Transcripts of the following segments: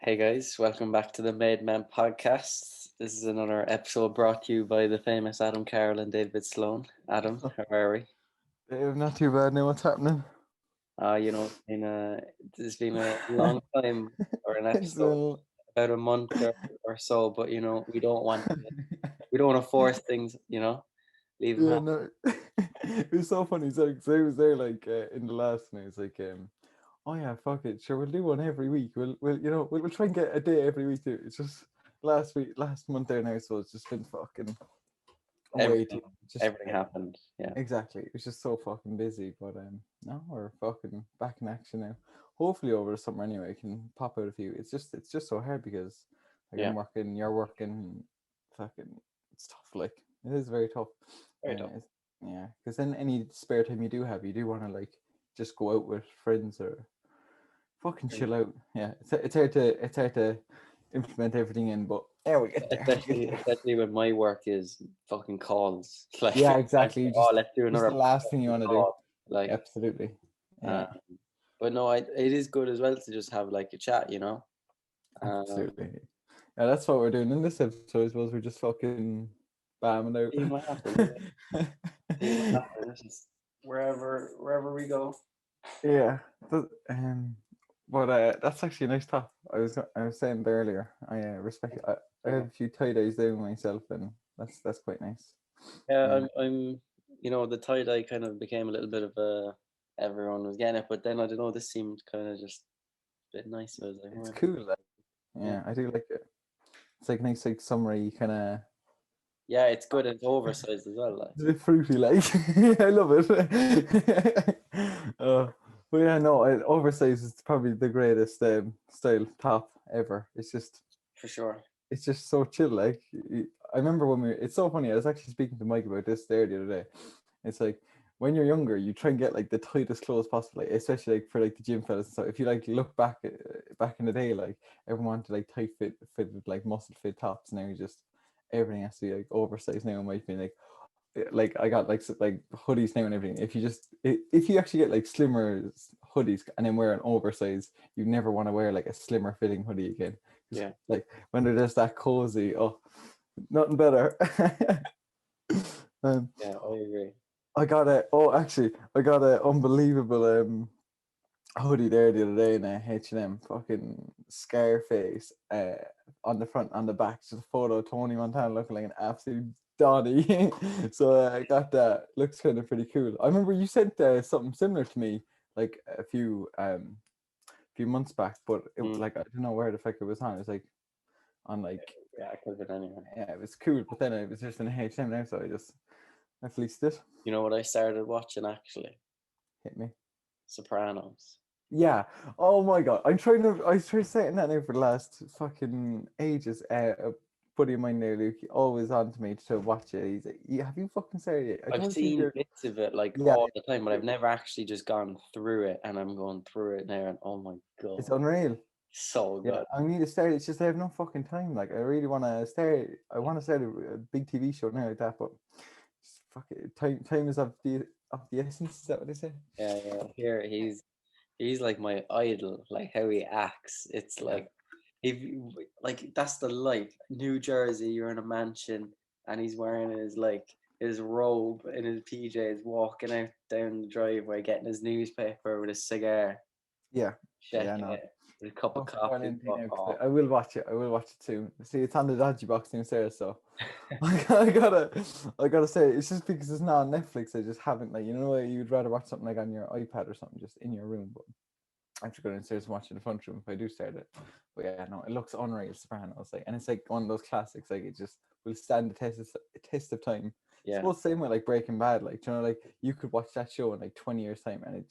Hey guys, welcome back to the Made Man podcast. This is another episode brought to you by the famous Adam Carroll and David Sloan. Adam, how are we? Not too bad now. What's happening? It's been a long time for an It's episode, been- about a month or so, but we don't want to force things, leave them yeah, happen. no, it was so funny. So, 'cause I was there like in the last, and I was like, oh yeah, fuck it, sure, we'll do one every week. We'll try and get a day every week too. It's just last month there now, so it's just been fucking way Everything, too. Just everything happened. Yeah. exactly, it was just so fucking busy. But now we're fucking back in action now. Hopefully over the summer anyway, I can pop out a few. It's just so hard because like Yeah. I'm working, you're working, fucking it's tough. Like it is very tough. Very tough. It's, yeah, because then any spare time you do have, you do want to like just go out with friends or fucking chill out. Yeah, it's hard to implement everything in, but yeah, we get there. We get Especially there. especially when my work is fucking calls. Like Yeah, like, exactly. oh, Just let's do just another the last thing you want to do. call. Like Absolutely. uh, Yeah, but no, it is good as well to just have like a chat. Um, absolutely. Yeah, that's what we're doing in this episode. I suppose we're just fucking bamming seeing what happens. out. Seeing what happens. Just wherever we go. Yeah. But that's actually a nice top. I was saying it earlier. I have a few tie dyes down myself, and that's quite nice. Yeah, Yeah, the tie dye kind of became a little bit of a everyone was getting it, but then I don't know, this seemed kind of just a bit nice. I was like, it's well, cool. Like, yeah, yeah, I do like it. It's like nice, like summery kind of. yeah, it's good and it's oversized as well. Like, It's a bit fruity, like I love it. uh, but yeah, no, oversized is probably the greatest style top ever. for sure. It's just so chill. Like I remember when it's so funny. I was actually speaking to Mike about this there the other day. It's like when you're younger, you try and get like the tightest clothes possible, like especially like for like the gym fellas and stuff. If you like look back in the day, like everyone wanted like tight fitted like muscle fit tops. Now you just everything has to be like oversized now. It might be like I got like hoodies now and everything. If you actually get like slimmer hoodies and then wear an oversized, you never want to wear like a slimmer fitting hoodie again. Yeah, Like when they're just that cozy, oh, nothing better. um, yeah, I agree. I got a unbelievable hoodie there the other day in a H&M, fucking Scarface on the front, on the back, just a photo of Tony Montana looking like an absolute Donny. So I got that. Looks kind of pretty cool. I remember you sent something similar to me like a few months back, but Mm, like I don't know where the fuck it was on. It was like on like yeah, I could have been anywhere. yeah, it was cool, but then it was just in H&M now, so I fleeced it. You know what I started watching actually? Hit me. Sopranos. Yeah. Oh my god. I was trying saying that now for the last fucking ages. A buddy of mine there, Luke, always on to me to watch it. He's like, yeah, have you fucking started it? I I've told you seen you're bits of it like yeah, all the time, but I've never actually just gone through it, and I'm going through it now, and oh my it's god, unreal. so Yeah, good. I need to start. It's just I have no fucking time. Like I really want to start. I want to start a big TV show now like that, but just fuck it. Time is of the essence. Is that what they say? Yeah, yeah. Here he's like my idol, like how he acts. It's Yeah. like if like that's the life. New Jersey, you're in a mansion, and he's wearing his robe and his PJs, walking out down the driveway, getting his newspaper with a cigar, Yeah. Yeah. checking No. it with a cup of Don't spoil coffee. anything now, 'cause Oh, I will watch it. I will watch it soon. See, it's on the dodgy box downstairs, so I gotta say it's just because it's not on Netflix. I just haven't like you'd rather watch something like on your iPad or something just in your room, but I have to go downstairs and watch it in the front room if I do start it. But yeah, no, it looks unreal, Sopranos. Like, and it's like one of those classics. Like, it just will stand the test of time. It's yeah, both the same way like Breaking Bad. Like, like you could watch that show in like 20 years time, and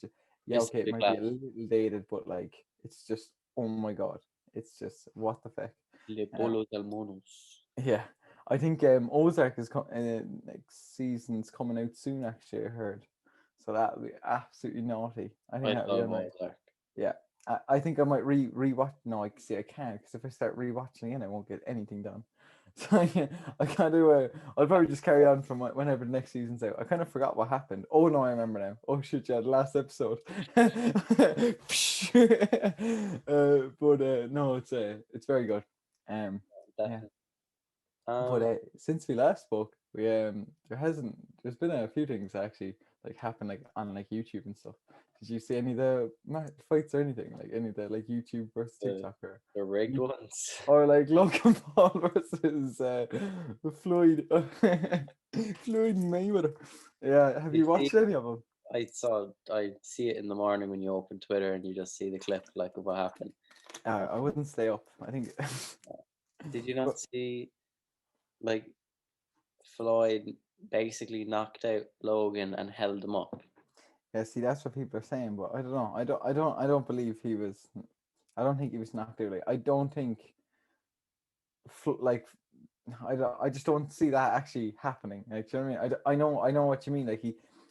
yeah, it's okay, it big might be laugh. a little dated, but like it's just oh my god, it's just what the fuck. Le Uh, Polo del Monos. yeah, I think Ozark is like season's coming out soon. Actually, I heard, so that'll be absolutely naughty. I think I that'll be love on my Ozark. yeah. I think I might rewatch. No, I see. I can't because if I start rewatching it, I won't get anything done. So yeah, I kind of I'll probably just carry on from whenever the next season's out. I kind of forgot what happened. Oh no, I remember now. Oh shit, yeah, the last episode. But no, it's very good. Um, yeah. Definitely. But Um, since we last spoke, there's been a few things actually like happen like on like YouTube and stuff. Did you see any of the fights or anything like any of the like YouTube versus the TikTok or the rigged ones. or like Logan Paul versus Floyd Floyd Mayweather? Yeah, have You you see, watched any of them? I see it in the morning when you open Twitter and you just see the clip like of what happened. I wouldn't stay up. I think. Did you But not see like Floyd basically knocked out Logan and held him up? yeah, see, that's what people are saying, but I don't know. I don't believe he was. I don't think he was knocked out. Like, I don't think like I just don't see that actually happening. Like, do you know what I mean? I know what you mean. Like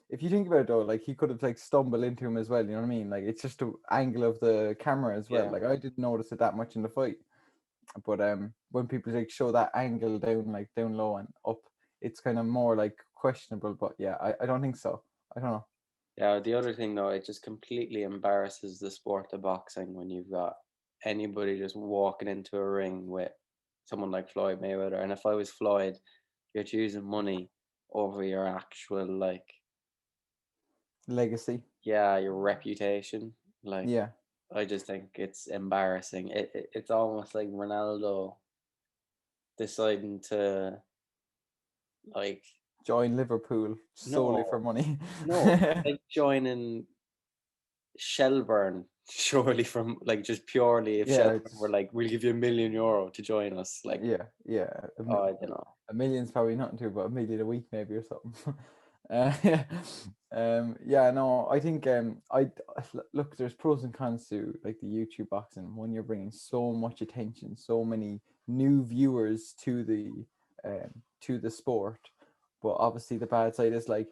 if you think about it though, like he could have like stumbled into him as well. You know what I mean? Like it's just the angle of the camera as well. Yeah, Like I didn't notice it that much in the fight, but when people like show that angle down like down low and up, it's kind of more like questionable. But yeah, I don't think so. I don't know. yeah. The other thing though, it just completely embarrasses the sport of boxing when you've got anybody just walking into a ring with someone like Floyd Mayweather. And if I was Floyd, you're choosing money over your actual like, Legacy. yeah, your reputation. Like, Yeah. I just think it's embarrassing. It's almost like Ronaldo deciding to like, Join Liverpool solely no, for money. no, like joining Shelburne, surely from like just purely if Yeah, Shelburne were it's like, we'll give you €1 million to join us. Like, yeah. oh, I don't know. A million's probably nothing to, but a million a week maybe or something. Yeah. Yeah, no, I think look, there's pros and cons to like the YouTube boxing. When you're bringing so much attention, so many new viewers to the sport, but obviously the bad side is like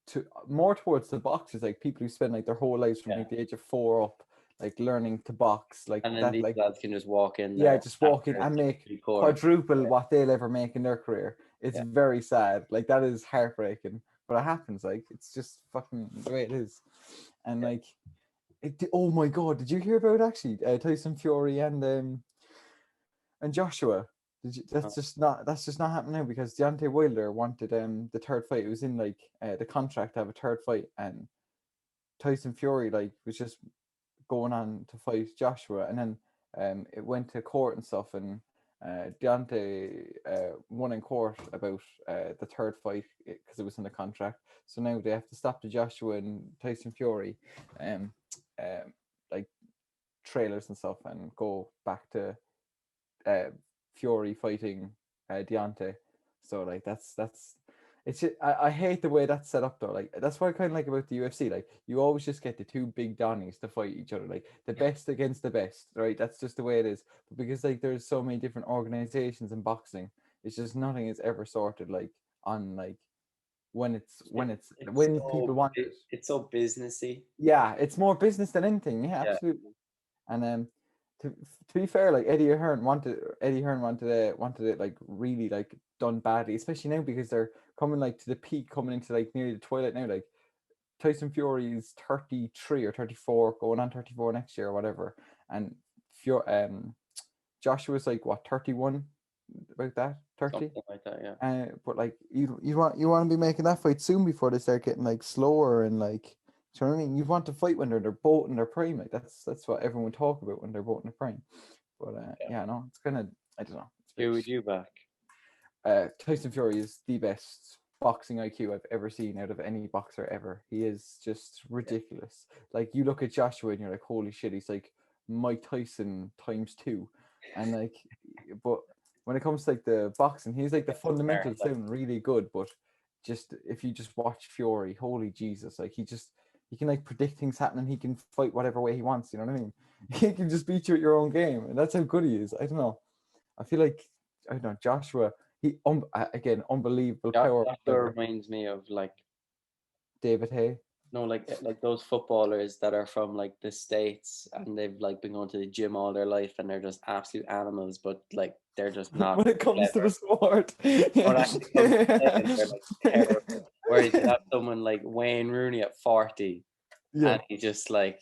to more towards the boxers, like people who spend like their whole lives from Yeah. like the age of 4 up, like learning to box, like And then that, these like lads can just walk in yeah, there just walk in after and make 3 quarters. quadruple what they'll ever make in their career. It's Yeah. very sad. Like that is heartbreaking, but it happens. Like it's just fucking the way it is. And like, oh my god, did you hear about actually Tyson Fury and Joshua? Did you, Uh, that's just not happening now because Deontay Wilder wanted the third fight. It was in like the contract to have a third fight, and Tyson Fury like was just going on to fight Joshua, and then it went to court and stuff, and Deontay won in court about the third fight because it was in the contract. So now they have to stop the Joshua and Tyson Fury, um, like trailers and stuff, and go back to uh, Fury fighting Deontay. So like that's it's just, I hate the way that's set up though. Like that's what I kind of like about the UFC. Like you always just get the two big Donnies to fight each other, like the best against the best, right? That's just the way it is. But because like there's so many different organizations in boxing, it's just nothing is ever sorted like on like when people want it. it's so businessy. Yeah, it's more business than anything. Yeah, Yeah. absolutely. And to be fair, like Eddie Hearn wanted it like really like done badly, especially now because they're coming like to the peak, coming into like nearly the twilight now. Like Tyson Fury is 33 or 34, going on 34 next year or whatever, and Joshua's like what 31, about that 30. Something like that, yeah. But like you want to be making that fight soon before they start getting like slower and like, do you know what I mean? You want to fight when they're both in their prime. Like that's what everyone would talk about when they're both in their prime. But Yeah. yeah, no, it's kind of I don't know. Who would you back? Tyson Fury is the best boxing IQ I've ever seen out of any boxer ever. He is just ridiculous. Like you look at Joshua and you're like, holy shit, he's like Mike Tyson times two, and like, but when it comes to like the boxing, he's like the fundamentals Like, sound really good, but just if you just watch Fury, holy Jesus, like he can like predict things happening. He can fight whatever way he wants. You know what I mean? He can just beat you at your own game, and that's how good he is. I don't know. I feel like I don't know Joshua. Again unbelievable power. Joshua reminds me of like David Hay. No, like those footballers that are from like the States and they've like been going to the gym all their life and they're just absolute animals, but like they're just not When it comes to clever. the sport. When Yeah. it actually comes to playing, they're like terrible. Whereas you have someone like Wayne Rooney at 40 Yeah. and he's just like,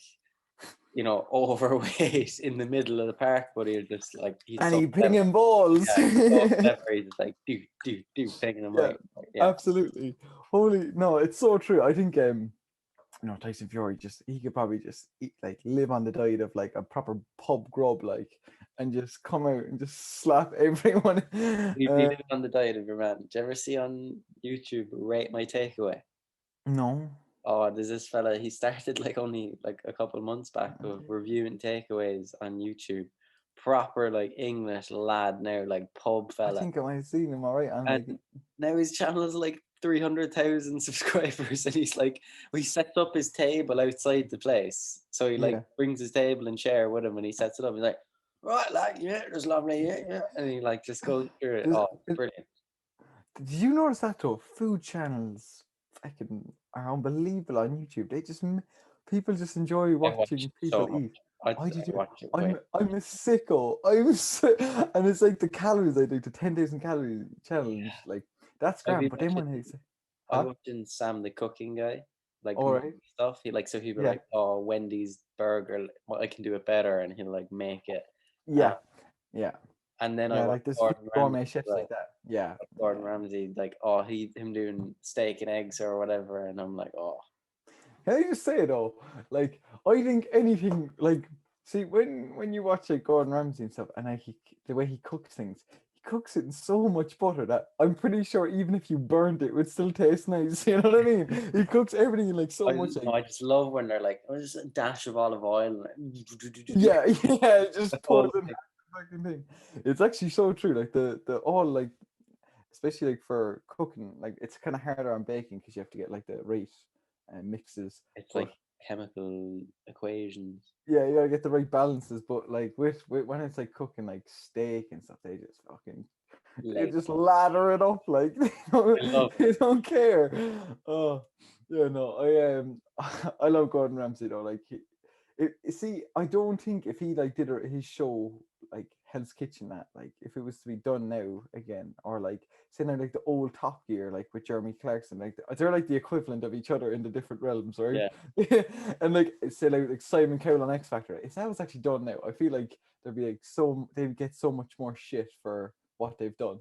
overweight in the middle of the park, but he's just like he's And so he clever. pinging balls. Yeah, he's so clever. He's just like do picking them Yeah, out. Like, yeah. absolutely. Holy no, it's so true. I think Tyson Fury he could probably just eat, like live on the diet of like a proper pub grub, like, and just come out and just slap everyone. He'd be living on the diet of your man. Did you ever see on YouTube Rate My Takeaway? No. Oh, there's this fella, he started like only like a couple months back of reviewing takeaways on YouTube. Proper like English lad now, like pub I fella. think I might have seen him. All right, I'm like, And now his channel is like 300,000 subscribers and he's like, he sets up his table outside the place. So he like yeah. brings his table and chair with him and he sets it up. He's like, right, like, yeah, there's lovely, yeah, yeah. And he like just goes through it. Does- Oh, brilliant. Did you notice that though? Food channels fucking are unbelievable on YouTube. People just enjoy I watch watching it people so much. eat. I I did. watch it way. I'm a sicko. And it's like the calories I do, the 10,000 calorie challenge. Like that's I've grand. been But then watching when I say, I was huh? watching Sam the cooking guy, like All make right. stuff. He like so he'd be Yeah. like, "Oh, Wendy's burger, well, I can do it better," and he'll like make it. Yeah. Yeah. And then I Yeah. watched Like there's few Gordon Ramsay gourmet as chefs well. like that. Yeah. Like Gordon Yeah. Ramsay, like him doing steak and eggs or whatever, and I'm like, oh, Can I just say though, like I think anything like see when you watch like Gordon Ramsay and stuff, and like the way he cooks things, he cooks it in so much butter that I'm pretty sure even if you burned it, it would still taste nice. You know what I mean? He cooks everything in like so much like I just love when they're like, oh, just a dash of olive oil, and yeah, yeah, the just whole pours in thing. the fucking thing. It's actually so true. Like the all like especially like for cooking, like it's kind of harder on baking because you have to get like the right mixes. It's But like chemical equations. yeah, you gotta get the right balances. But like with when it's like cooking like steak and stuff, they Like, just lather it up like I love they don't care. Oh yeah, no, I love Gordon Ramsay though. Like see, I don't think if he like did his show like Hell's Kitchen that like if it was to be done now again or like say now like the old Top Gear like with Jeremy Clarkson like they're like the equivalent of each other in the different realms, right? yeah. And like say like Simon Cowell on X Factor, if that was actually done now, I feel like there'd be like they'd get so much more shit for what they've done,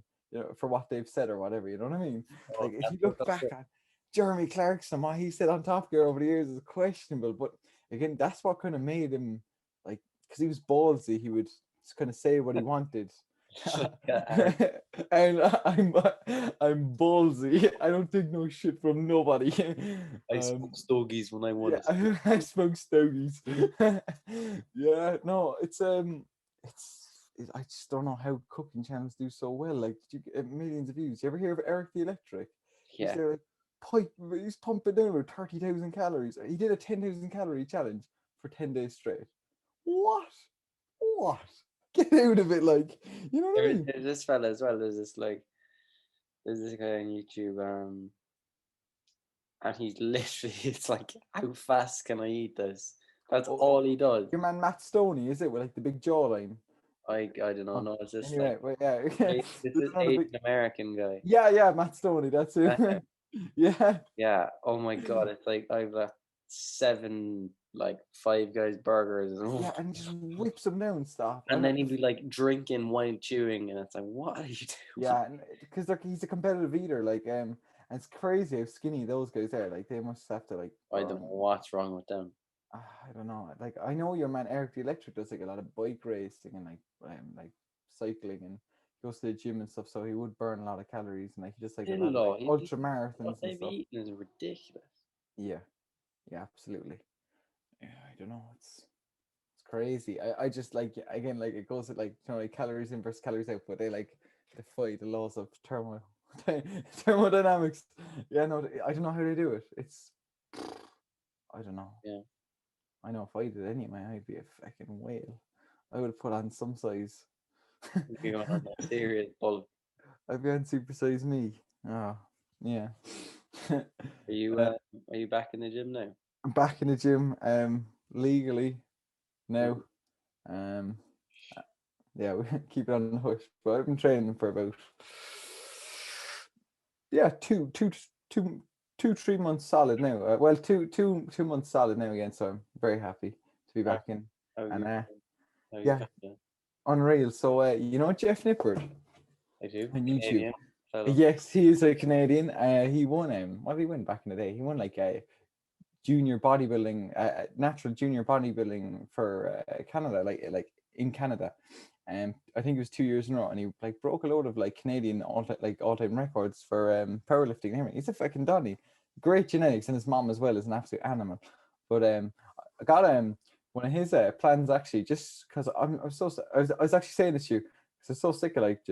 for what they've said or whatever. You know what I mean? Oh, Like if that's you look that's back it. at Jeremy Clarkson, what he said on Top Gear over the years is questionable, but again, that's what kind of made him like because he was ballsy. He would just kind of say what he wanted. Like, uh, And I'm ballsy. I don't take no shit from nobody. I smoke stogies when I want Yeah, to smoke. I smoke stogies. Yeah, no, I just don't know how cooking channels do so well. Like, did you get millions of views? You ever hear of Eric the Electric? He's Yeah. there like he's pumping down with 30,000 calories. He did a 10,000 calorie challenge for 10 days straight. What? What? Get out of it, like, you know what I mean? There's this fella as well. There's this guy on YouTube, and he's literally it's like, how fast can I eat this? That's Oh, all he does. your man Matt Stoney, is it, with like the big jawline? I don't know. Oh, No, it's just like anyway, well, yeah, this there's is another big, Asian American guy. yeah, Matt Stoney, that's it. Yeah, Yeah. Oh my God. It's like I've got seven like Five Guys burgers, yeah, and he just whips them down and stuff. and then he'd be like drinking while chewing, and it's like, what are you doing? Yeah, because he's a competitive eater, like, and it's crazy how skinny those guys are. Like, they must have to like I don't know burn. what's wrong with them. I don't know. Like, I know your man Eric the Electric does like a lot of bike racing and like cycling and goes to the gym and stuff. So he would burn a lot of calories and like he does like a Still lot of like though, ultra what marathons and they stuff. be eating is ridiculous. Yeah, yeah, absolutely. Yeah, I don't know. It's crazy. I just like again like it goes at like like calories in versus calories out, but they like defy the laws of thermodynamics. Yeah, no, I don't know how they do it. I don't know. Yeah. I know if I did anyway, I'd be a fucking whale. I would have put on some size. You're going on a serious bulk. I'd be on super size me. Oh, yeah. Are you back in the gym now? I'm back in the gym, legally Mm. now. Um, yeah, we keep it on the hush. But I've been training for about yeah, 3 months solid now. Well, two months solid now again. So I'm very happy to be How back in. how have And you how you yeah, found it? unreal. So you know Jeff Nippard I do. on YouTube. Canadian fellow. Yes, he is a Canadian. He won what did he win back in the day? He won like junior bodybuilding, natural junior bodybuilding for Canada, like in Canada. And I think it was 2 years in a row, and he like broke a load of like Canadian all-time records for powerlifting and everything. He's a fucking Donny. Great genetics, and his mom as well is an absolute animal. But I got one of his plans actually, just because I was actually saying this to you because I'm so sick of like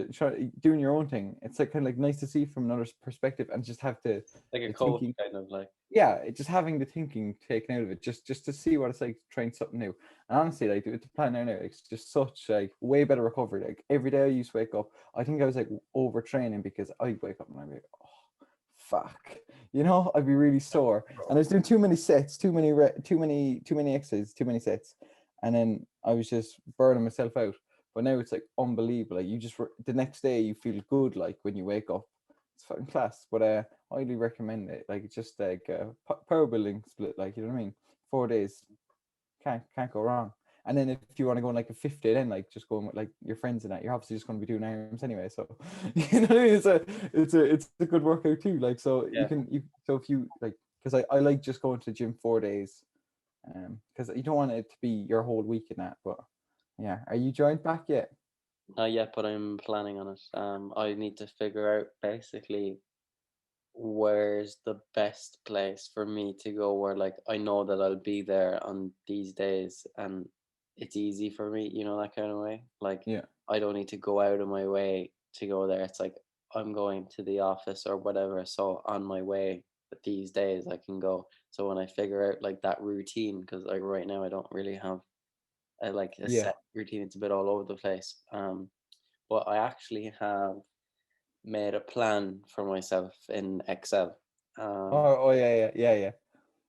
doing your own thing. It's like kind of like nice to see from another perspective and just have Like a the coach thinking, kind of like. yeah, just having the thinking taken out of it, just to see what it's like trying something new. And honestly, like the plan now, it's just such like way better recovery. Like every day I used to wake up, I think I was like overtraining because I'd wake up and I'd be like, oh fuck, I'd be really sore, and I was doing too many sets, too many exercises, too many sets, and then I was just burning myself out. But now it's like unbelievable. Like you just the next day you feel good, like when you wake up. It's fucking class. But highly recommend it. Like it's just like power building split. Like, you know what I mean? 4 days, can't go wrong. And then if you want to go on like a fifth day, then like just going with like your friends and that, you're obviously just going to be doing arms anyway. So you know what I mean? It's a good workout too. Like so Yeah. so if you like, because I like just going to the gym 4 days, because you don't want it to be your whole week in that. But yeah, are you joined back yet? Not yet, but I'm planning on it. I need to figure out basically where's the best place for me to go where like I know that I'll be there on these days and it's easy for me, that kind of way. Like Yeah, I don't need to go out of my way to go there. It's like I'm going to the office or whatever, so on my way these days I can go. So when I figure out like that routine, because like right now I don't really have a yeah. set routine. It's a bit all over the place. But I actually have made a plan for myself in Excel. Um, Oh, yeah, yeah, yeah,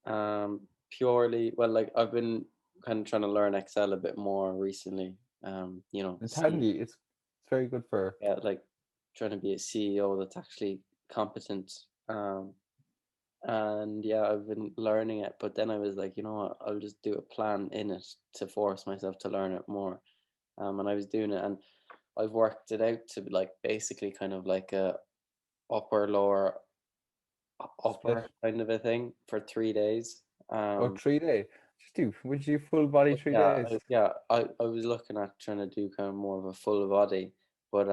yeah. Purely, well, like I've been kind of trying to learn Excel a bit more recently. It's See, handy. It's very good for. yeah, like trying to be a CEO that's actually competent. And yeah, I've been learning it, but then I was like, you know what, I'll just do a plan in it to force myself to learn it more. And I was doing it, and I've worked it out to be like basically kind of like a upper lower Split. upper kind of a thing for 3 days. Oh, Um, 3 day. Just do. Would you full body but 3 days? I was looking at trying to do kind of more of a full body, but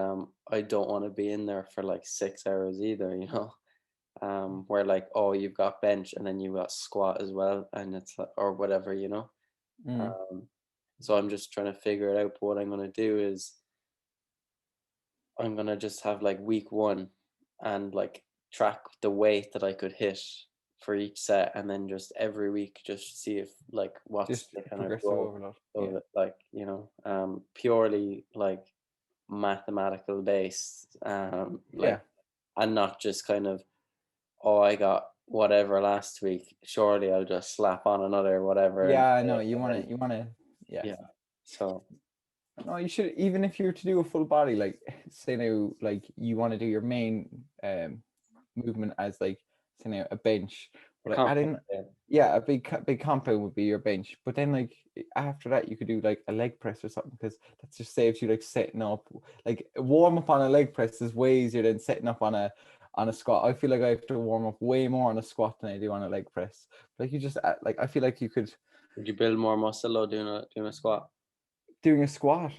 I don't want to be in there for like 6 hours either, you know. Where like, oh, you've got bench and then you've got squat as well, and it's like, or whatever, you know. Mm. Um, so I'm just trying to figure it out. But what I'm gonna do is I'm gonna just have like week one and like track the weight that I could hit for each set, and then just every week just see if like what's Just the kind of progressive growth overload. of Yeah. it, like purely like mathematical based, like Yeah. and not just kind of, oh, I got whatever last week, surely I'll just slap on another whatever and Yeah, I do know. it, You and want then to. You want to. Yeah. yeah, so No, you should. Even if you were to do a full body, like say now, like you want to do your main movement as like say now a bench, a but like add compound, in, yeah. yeah, a big compound would be your bench. But then like after that, you could do like a leg press or something, because that just saves you like setting up. Like warm up on a leg press is way easier than setting up on a squat. I feel like I have to warm up way more on a squat than I do on a leg press. Like you just like I feel like you could. Would you build more muscle or doing a squat? Doing a squat,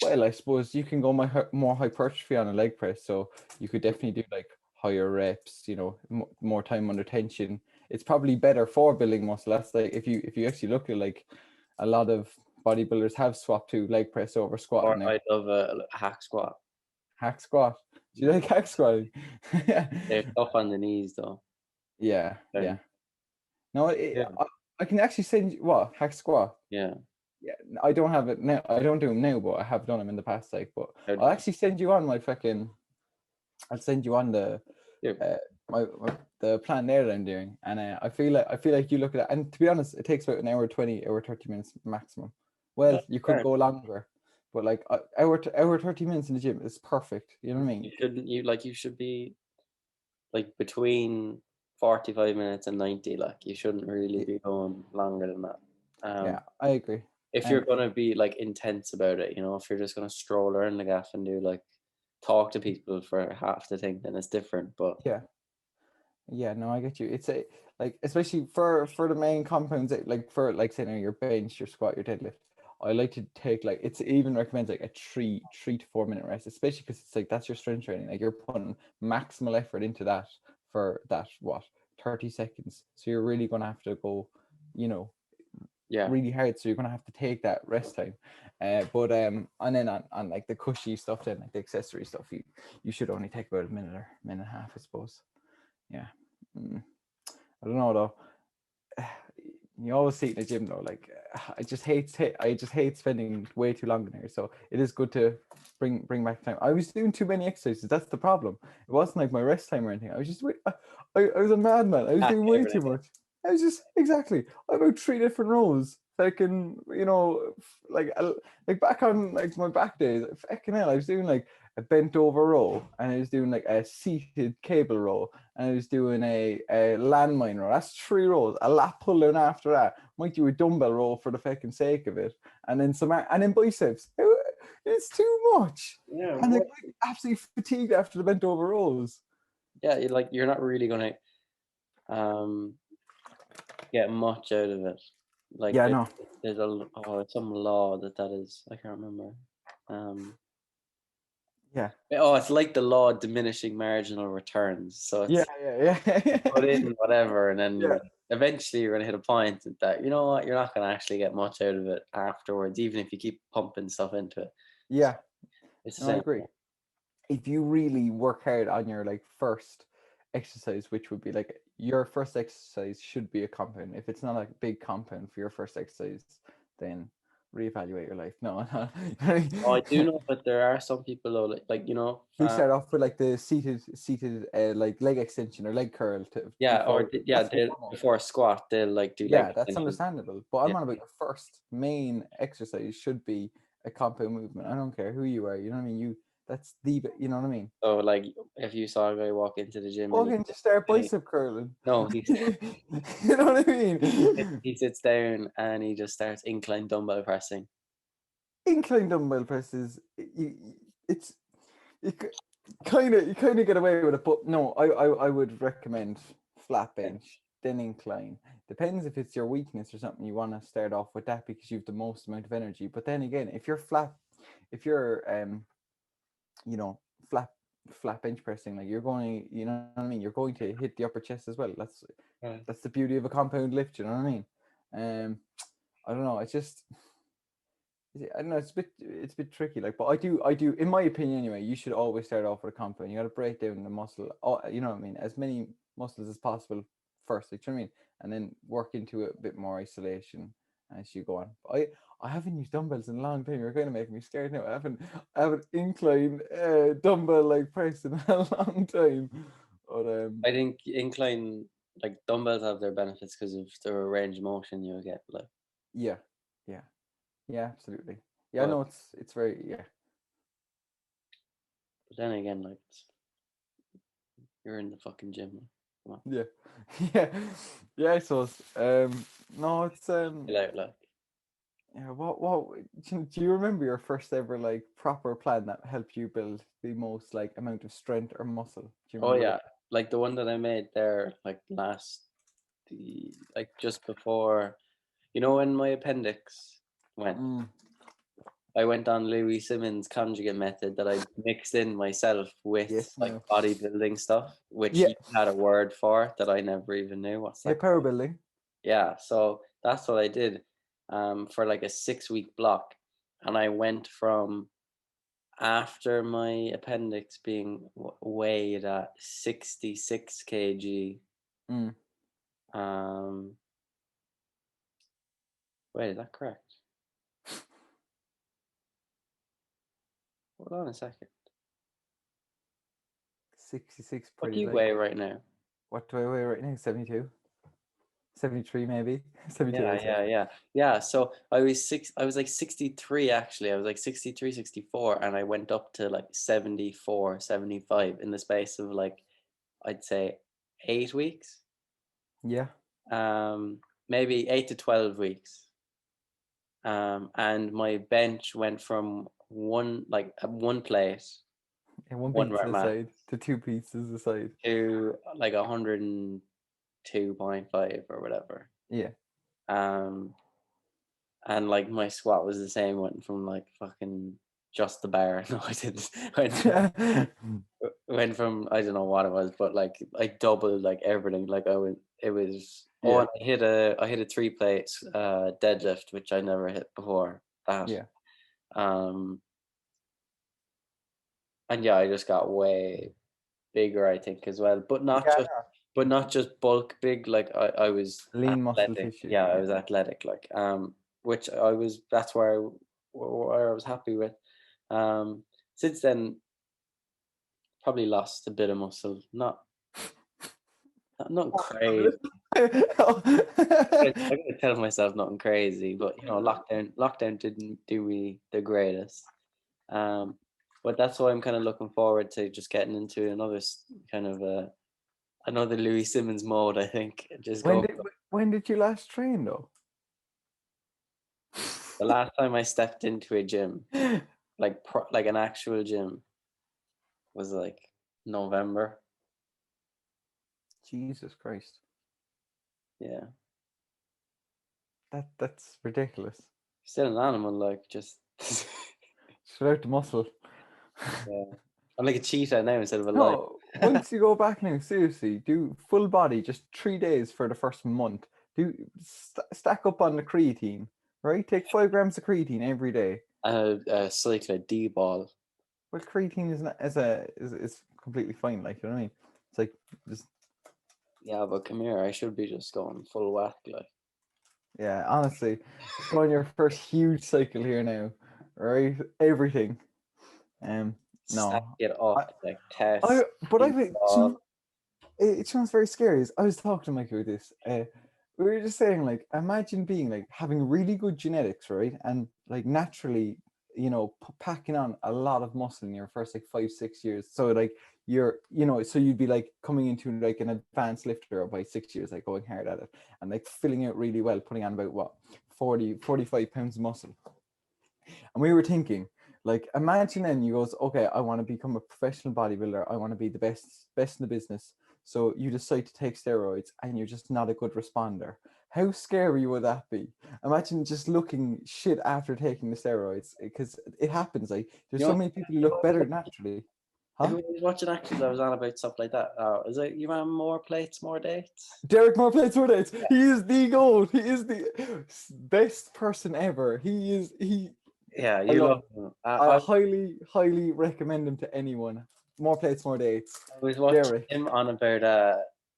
well, I suppose you can go more hypertrophy on a leg press, so you could definitely do like higher reps, more time under tension. It's probably better for building muscle. That's like if you actually look at like a lot of bodybuilders have swapped to leg press over Or squatting now. I love a hack squat. Hack squat. Do you like hack squatting? They're tough on the knees though. Yeah, Um, yeah. No, yeah, I can actually send you what hack squat. yeah. Yeah, I don't have it now. I don't do them now, but I have done them in the past. Like, but How I'll do actually send you on my fucking. I'll send you on Yeah. The plan there that I'm doing, and I feel like you look at it, and to be honest, it takes about an hour 20, hour 30 minutes maximum. Well, you could Fair. go longer, but like hour 30 minutes in the gym is perfect. You know what I mean? You should be like between 45 minutes and 90. Like you shouldn't really be going longer than that. Yeah, I agree. If you're gonna be like intense about it, if you're just gonna stroll around the gaff and do like talk to people for half the thing, then it's different. But Yeah. Yeah, no, I get you. It's a like especially for the main compounds, like for like say now your bench, your squat, your deadlift. I like to take like it's even recommends like a 3 to 4 minute rest, especially because it's like that's your strength training. Like you're putting maximal effort into that for that 30 seconds. So you're really gonna have to go, you know, yeah, really hard. So you're gonna have to take that rest time. But and then on like the cushy stuff, then like the accessory stuff, you should only take about a minute or minute and a half, I suppose. Yeah. I don't know though. You always see it in the gym though. Like I just hate spending way too long in here. So it is good to bring back time. I was doing too many exercises. That's the problem. It wasn't like my rest time or anything. I was just I was a madman. I was doing way too much. I was just exactly about 3 different rows. Fucking like like back on like my back days. Fucking hell, I was doing like a bent over row, and I was doing like a seated cable row, and I was doing a landmine row. That's 3 rows. A lat pull down after that. Might do a dumbbell row for the fucking sake of it, and then biceps. It's too much, yeah, and like absolutely fatigued after the bent over rows. yeah. You're not really gonna um get much out of it. Like Yeah, no. it's some law that is. I can't remember. Yeah, It's like the law of diminishing marginal returns. So yeah, it's you put yeah. in whatever, and then Yeah, eventually you're gonna hit a point that you know what, you're not gonna actually get much out of it afterwards, even if you keep pumping stuff into it. So yeah. it's the No, I same. agree. If you really work hard on your like first exercise, which would be like your first exercise should be a compound. If it's not a big compound for your first exercise, then reevaluate your life. No, no. Oh, I do know, but there are some people though, We start off with like the seated like leg extension or leg curl to yeah, before that's the they warm-up. before a squat they'll like do leg Yeah, that's extension. understandable. But Yeah. I'm on about your first main exercise should be a compound movement. I don't care who you are. You know what I mean? You know what I mean? So like if you saw a guy walk into the gym and Fucking just start he bicep curling. no, You know what I mean? he sits down and he just starts incline dumbbell pressing. Incline dumbbell presses. It's you kind of get away with it, but no, I would recommend flat bench, then incline. Depends if it's your weakness or something you want to start off with that because you have the most amount of energy. But then again, if you're you know flat flat bench pressing, like you're going, you know what I mean, you're going to hit the upper chest as well. Right. That's the beauty of a compound lift. You know what I mean? I don't know. It's just I don't know. It's a bit tricky. Like, but I do. In my opinion, anyway, you should always start off with a compound. You got to break down the muscle. You know what I mean? As many muscles as possible first. Like, you know what I mean? And then work into a bit more isolation as you go on. I haven't used dumbbells in a long time. You're going to make me scared now. I haven't incline dumbbell like press in a long time. But I think incline like dumbbells have their benefits because of the range of motion you get. Like, yeah, yeah, yeah, absolutely. Yeah, but no, it's very yeah. then again, like you're in the fucking gym. Like, come on, Yeah, yeah, yeah. I suppose. No, it's chill out, like. yeah. What? Do you remember your first ever like proper plan that helped you build the most like amount of strength or muscle? Do you Oh remember what? yeah, like the one that I made there, like like just before, when my appendix went. Mm, I went on Louis Simmons' conjugate method that I mixed in myself with yes. like No. bodybuilding stuff, which Yeah. you had a word for that I never even knew. What's Yeah. that Power called? building. Yeah, so that's what I did for like a 6 week block. And I went from after my appendix being weighed at 66 kg. Mm. Um, wait, is that correct? Hold on a second. 66 What do pretty you light. weigh right now? What do I weigh right now? 72? 73 maybe? 72 Yeah, I'd say. yeah. So I was like 63 actually. I was like 63, 64, and I went up to like 74, 75 in the space of like I'd say 8 weeks. Yeah. Maybe 8 to 12 weeks. And my bench went from one plate, And one one pizza rep max aside to two pizzas aside. to like 102.5 or whatever. Yeah. Um, and like my squat was the same, went from like fucking just the bar. No, I didn't. Went from I don't know what it was, but like I doubled like everything. Like it was. Oh, Yeah. and I hit a 3 plates deadlift, which I never hit before that. Yeah. Um, and yeah, I just got way bigger, I think, as well. Yeah. But not just bulk big. Like I was Lean muscle athletic. tissue. Yeah, I Yeah. was athletic. Like which that's where I was happy with. Since then, probably lost a bit of muscle. Not crazy. I gotta tell myself nothing crazy, but you know, lockdown didn't do me the greatest. Um, but that's why I'm kind of looking forward to just getting into another kind of another Louis Simmons mode. I think just When go. did when did you last train though? The last time I stepped into a gym, like an actual gym, was like November. Jesus Christ. Yeah, That's ridiculous. still an animal, like just. Straight out the muscle. Yeah. I'm like a cheetah now instead of a lion. No, once you go back now, seriously, do full body, just 3 days for the first month. Do stack up on the creatine, right? Take 5 grams of creatine every day. Cycle a D ball. Well, creatine is not, is completely fine. Like you know what I mean? It's like just Yeah, but come here, I should be just going full whack, like yeah. Honestly, go on your first huge cycle here now, right? Everything. stack No, it I up, like I test, but I deep think ball. it sounds very scary. I was talking to Mike about this. We were just saying, like, imagine being like having really good genetics, right? And like naturally, packing on a lot of muscle in your first like 5, 6 years. So like so you'd be like coming into like an advanced lifter by 6 years, like going hard at it and like filling out really well, putting on about what 40, 45 pounds of muscle. And we were thinking, like, imagine then you goes, okay, I want to become a professional bodybuilder. I want to be the best in the business. So you decide to take steroids and you're just not a good responder. How scary would that be? Imagine just looking shit after taking the steroids because it happens. Like there's You so know, many people who look better naturally. if Huh? I was watching actors, I was on about stuff like that. Is it you want more plates, more dates? Derek Moore plays for dates. He is the goat. He is the best person ever. Yeah, I you love love him. them. I highly recommend him to anyone. More plates, more dates. I was watching Derek. him on about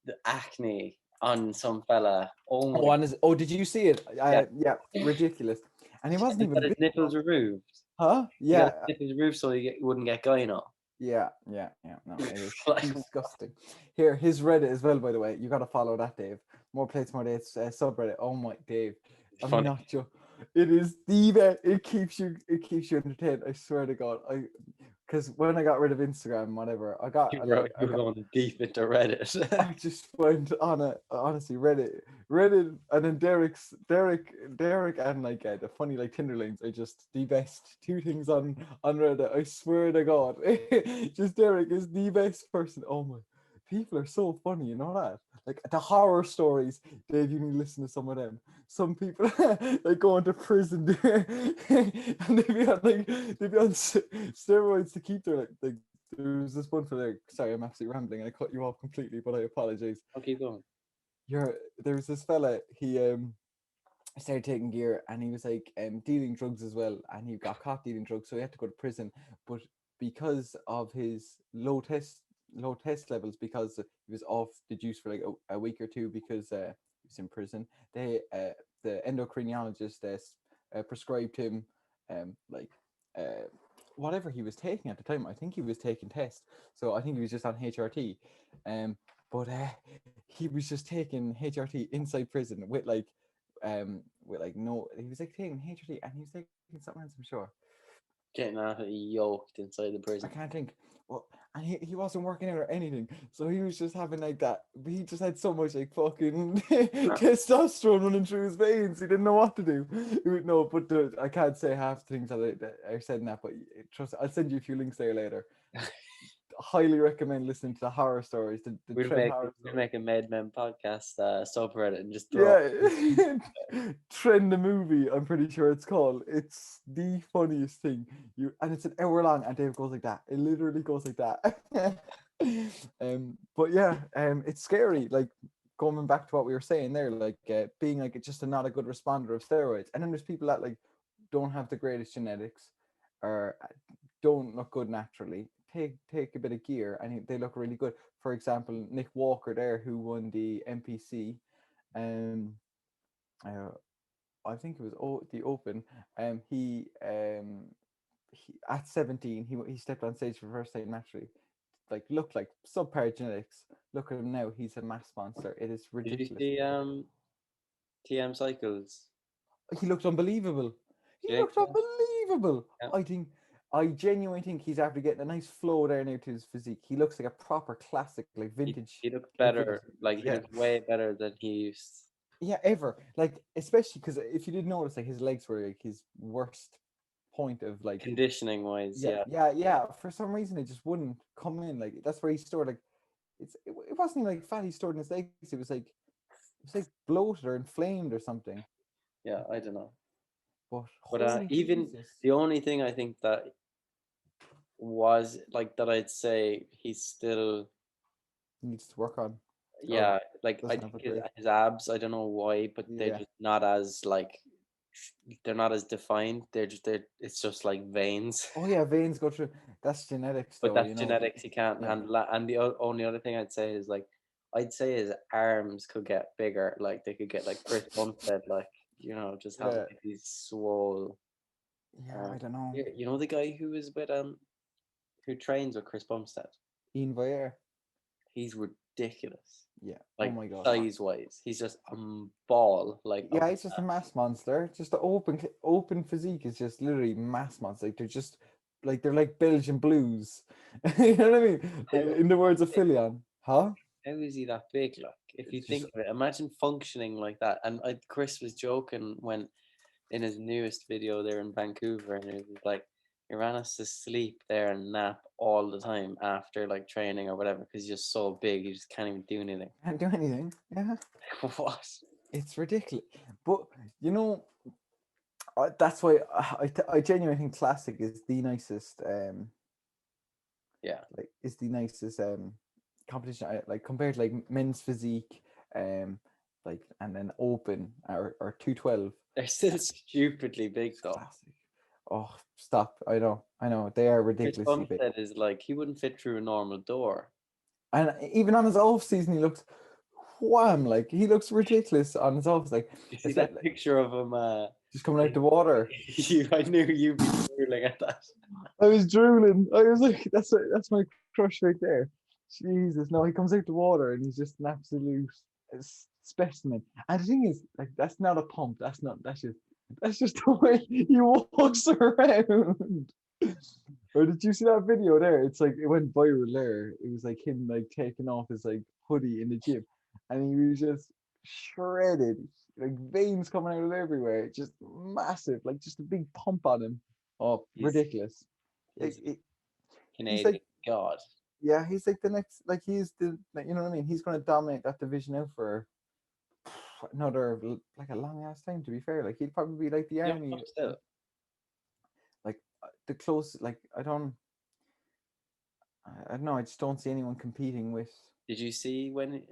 the acne on some fella. Oh my, Did you see it? yeah, Yeah, ridiculous. And he wasn't he got even his big. nipples removed. Huh? He got his Yeah. nipples removed so he wouldn't get gyno. Yeah. No, it is Like, disgusting. Here, his Reddit as well, by the way. You got to follow that, Dave. More plates, more dates. Subreddit. Oh my, Dave. I'm funny. not joking. It is the best. It keeps you entertained. I swear to God. Because when I got rid of Instagram, whatever, I got You were going deep into Reddit. I just went on it. Honestly, Reddit, and then Derek, and like the funny like Tinder lines are just the best two things on Reddit. I swear to God, just Derek is the best person. Oh my, people are so funny, you know that. Like the horror stories, Dave. You need to listen to some of them. Some people like going to prison and they be on steroids to keep their like there was this one for there. Sorry, I'm absolutely rambling and I cut you off completely, but I apologize. I'll keep going. There was this fella. He started taking gear and he was like dealing drugs as well, and he got caught dealing drugs, so he had to go to prison. But because of his low test levels, because he was off the juice for like a week or two because he was in prison, the endocrinologist prescribed him like whatever he was taking at the time. I think he was taking test, so I think he was just on HRT. Um, but he was just taking HRT inside prison with like no, he was like taking HRT and he was taking something else, I'm sure. Getting absolutely yoked inside the I prison. can't think. Well, and he wasn't working out or anything, so he was just having like that. He just had so much like fucking testosterone running through his veins. He didn't know what to do. No, but I can't say half the things that I said in that. But trust, I'll send you a few links there later. Highly recommend listening to the horror stories, the We'll Trend make horror we'll stories. make a Mad Men podcast subreddit and just throw. Yeah, Trend the movie. I'm pretty sure it's called. It's the funniest thing. And it's an hour long, and Dave goes like that. It literally goes like that. But yeah, it's scary. Like going back to what we were saying there, like being like just a not a good responder of steroids, and then there's people that like don't have the greatest genetics, or don't look good naturally. Take a bit of gear, and they look really good. For example, Nick Walker there, who won the NPC. Um, uh, I think it was the Open. He at 17 he stepped on stage for the first time naturally. Like looked like subpar genetics. Look at him now. He's a mass monster. It is Did you ridiculous. see TM Cycles? He looked unbelievable. He Jake? looked unbelievable. Yeah. I genuinely think he's after getting a nice flow there now to his physique. He looks like a proper classic, like vintage, He looked like vintage. better. Like he Yeah, looked way better than he used. yeah, ever. Like especially because if you did notice, like his legs were like his worst point of like Conditioning wise, yeah, yeah. yeah, yeah. For some reason, it just wouldn't come in. Like that's where he stored. Like it wasn't like fat he stored in his legs. It was like bloated or inflamed or something. Yeah, I don't know. But But holy even Jesus, the only thing I think that was like that I'd say he's still, he needs to work on or yeah, like I doesn't have think a great. his abs, I don't know why, but they're Yeah. just not as like they're not as defined. They're it's just like veins. Oh yeah, veins go through. That's genetics, But though. that's genetics. He can't Yeah. handle that. And the only other thing I'd say is like, I'd say his arms could get bigger. Like they could get like Chris Bumstead, like just have Yeah. like these swole. Yeah. I don't know. You know the guy who is with who trains with Chris Bumstead. Ian Voyer. He's ridiculous. Yeah. Oh Like my god. size wise, he's just a ball. Like Yeah, it's just a mass monster. Just the open physique is just literally mass monster. Like they're like Belgian blues. You know what I mean? how, In the words of Filion, huh? how is he that big? Like if you It's just think of it, imagine functioning like that. And Chris was joking when in his newest video there in Vancouver, and it was like he ran us to sleep there and nap all the time after like training or whatever because he's just so big, he just can't even do anything. can't do anything. Yeah, What? it's ridiculous. But you know, that's why I genuinely think classic is the nicest. Yeah, Like is the nicest competition. Like compared to like men's physique, like and then open or 212. they're still stupidly big It's though. classic. Oh, stop! I know. They are Chris ridiculously big. Bumstead is like he wouldn't fit through a normal door. And even on his off season, he looks wham! Like he looks ridiculous on his off. Like You see it's like, that picture of him? just coming out the water. I knew you'd be drooling at that. I was drooling. I was like, that's my crush right there. Jesus, no, he comes out the water and he's just an absolute specimen. And the thing is, like, that's not a pump. That's just the way he walks around. Or did you see that video there? It's like it went viral there. It was like him like taking off his like hoodie in the gym, and he was just shredded, like veins coming out of everywhere, just massive, like just a big pump on him. Oh, He's ridiculous! he's a He's Canadian like, god. yeah, he's like the next, like he's the, like, you know what I mean? He's going to dominate that division out for another like a long ass time. To be fair, like he'd probably be like the Young army, Buck still. like the close. Like I don't know. I just don't see anyone competing with Did you see Chris.